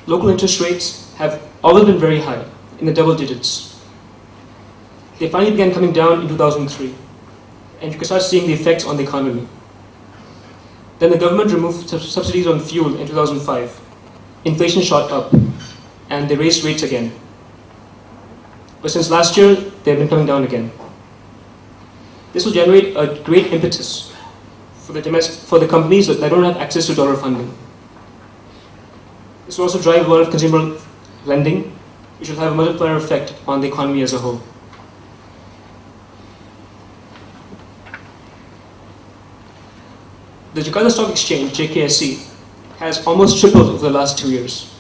Local interest rates have always been very high, in the double digits. They finally began coming down in 2003, and you can start seeing the effects on the economy. Then the government removed subsidies on fuel in 2005. Inflation shot up, and they raised rates again. But since last year, they've been coming down again. This will generate a great impetus for the companies that don't have access to dollar funding. This will also drive a lot of consumer lending, which will have a multiplier effect on the economy as a whole. The Jakarta Stock Exchange, JKSC, has almost tripled over the last 2 years.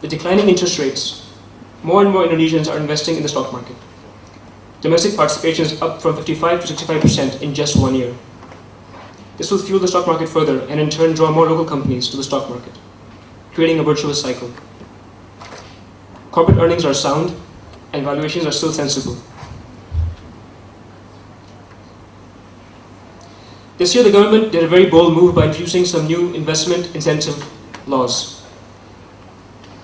The declining interest rates, more and more Indonesians are investing in the stock market. Domestic participation is up from 55 to 65% in just 1 year. This will fuel the stock market further and in turn draw more local companies to the stock market, creating a virtuous cycle. Corporate earnings are sound and valuations are still sensible. This year the government did a very bold move by introducing some new investment incentive laws.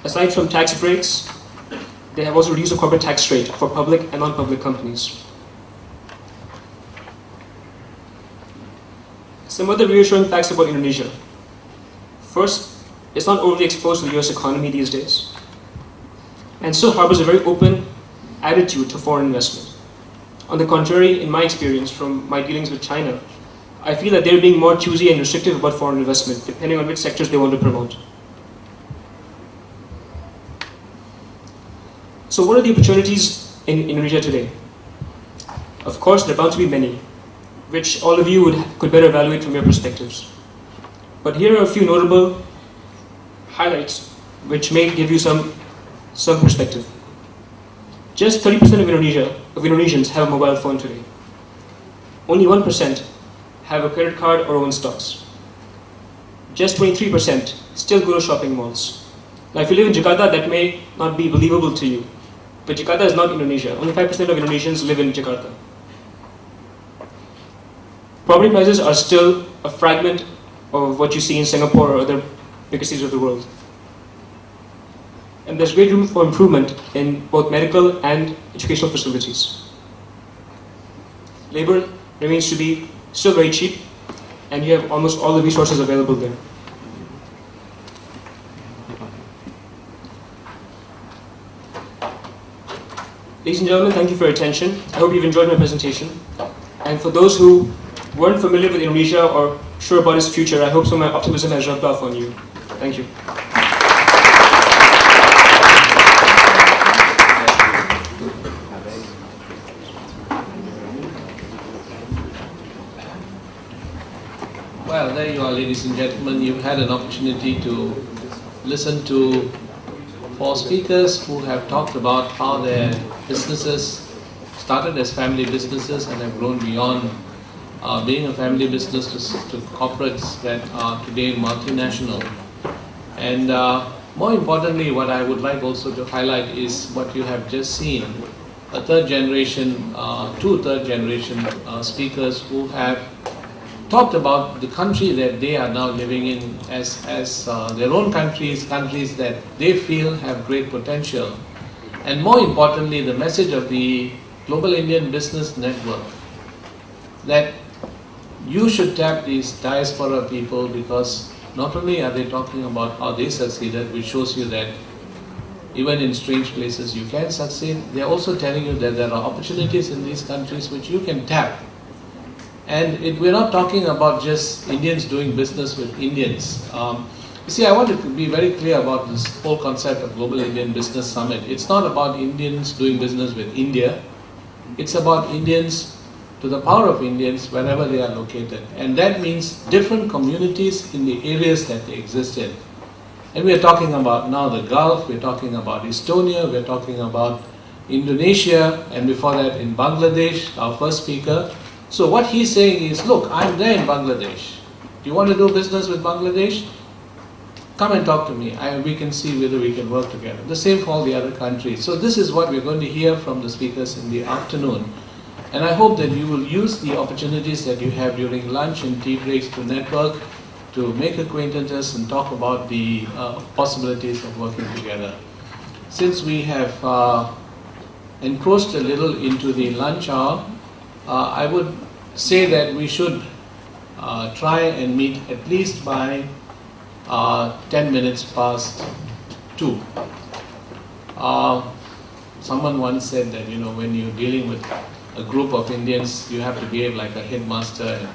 Aside from tax breaks, they have also reduced the corporate tax rate for public and non-public companies. Some other reassuring facts about Indonesia. First, it's not overly exposed to the US economy these days, and still harbors a very open attitude to foreign investment. On the contrary, in my experience from my dealings with China, I feel that they're being more choosy and restrictive about foreign investment, depending on which sectors they want to promote. So what are the opportunities in Indonesia today? Of course, there are bound to be many, which all of you could better evaluate from your perspectives. But here are a few notable highlights which may give you some perspective. Just 30% of Indonesians have a mobile phone today. Only 1% have a credit card or own stocks. Just 23% still go to shopping malls. Now if you live in Jakarta, that may not be believable to you, but Jakarta is not Indonesia. Only 5% of Indonesians live in Jakarta. Property prices are still a fragment of what you see in Singapore or other bigger cities of the world. And there's great room for improvement in both medical and educational facilities. Labor remains to be still very cheap, and you have almost all the resources available there. Ladies and gentlemen, thank you for your attention. I hope you've enjoyed my presentation. And for those who weren't familiar with Indonesia or sure about its future, I hope some of my optimism has rubbed off on you. Thank you. Well, there you are, ladies and gentlemen. You've had an opportunity to listen to 4 speakers who have talked about how their businesses started as family businesses and have grown beyond being a family business to corporates that are today multinational. And more importantly, what I would like also to highlight is what you have just seen, a two third generation speakers who have talked about the country that they are now living in as their own countries that they feel have great potential. And more importantly, the message of the Global Indian Business Network, that you should tap these diaspora people, because not only are they talking about how they succeeded, which shows you that even in strange places you can succeed, they are also telling you that there are opportunities in these countries which you can tap. And we're not talking about just Indians doing business with Indians. You see, I want to be very clear about this whole concept of Global Indian Business Summit. It's not about Indians doing business with India. It's about Indians to the power of Indians wherever they are located. And that means different communities in the areas that they exist in. And we're talking about now the Gulf, we're talking about Estonia, we're talking about Indonesia, and before that in Bangladesh, our first speaker. So what he's saying is, look, I'm there in Bangladesh. Do you want to do business with Bangladesh? Come and talk to me. We can see whether we can work together. The same for all the other countries. So this is what we're going to hear from the speakers in the afternoon. And I hope that you will use the opportunities that you have during lunch and tea breaks to network, to make acquaintances and talk about the possibilities of working together. Since we have encroached a little into the lunch hour, I would say that we should try and meet at least by 10 minutes past 2. Someone once said that, you know, when you're dealing with a group of Indians, you have to behave like a headmaster and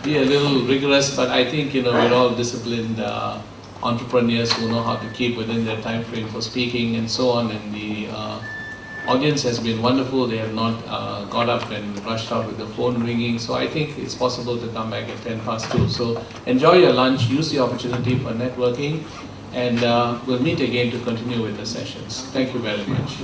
be a little rigorous, but I think, you know, we're all disciplined entrepreneurs who know how to keep within their time frame for speaking and so on, and the audience has been wonderful. They have not got up and rushed out with the phone ringing, so I think it's possible to come back at 10 past 2. So enjoy your lunch, use the opportunity for networking, and we'll meet again to continue with the sessions. Thank you very much.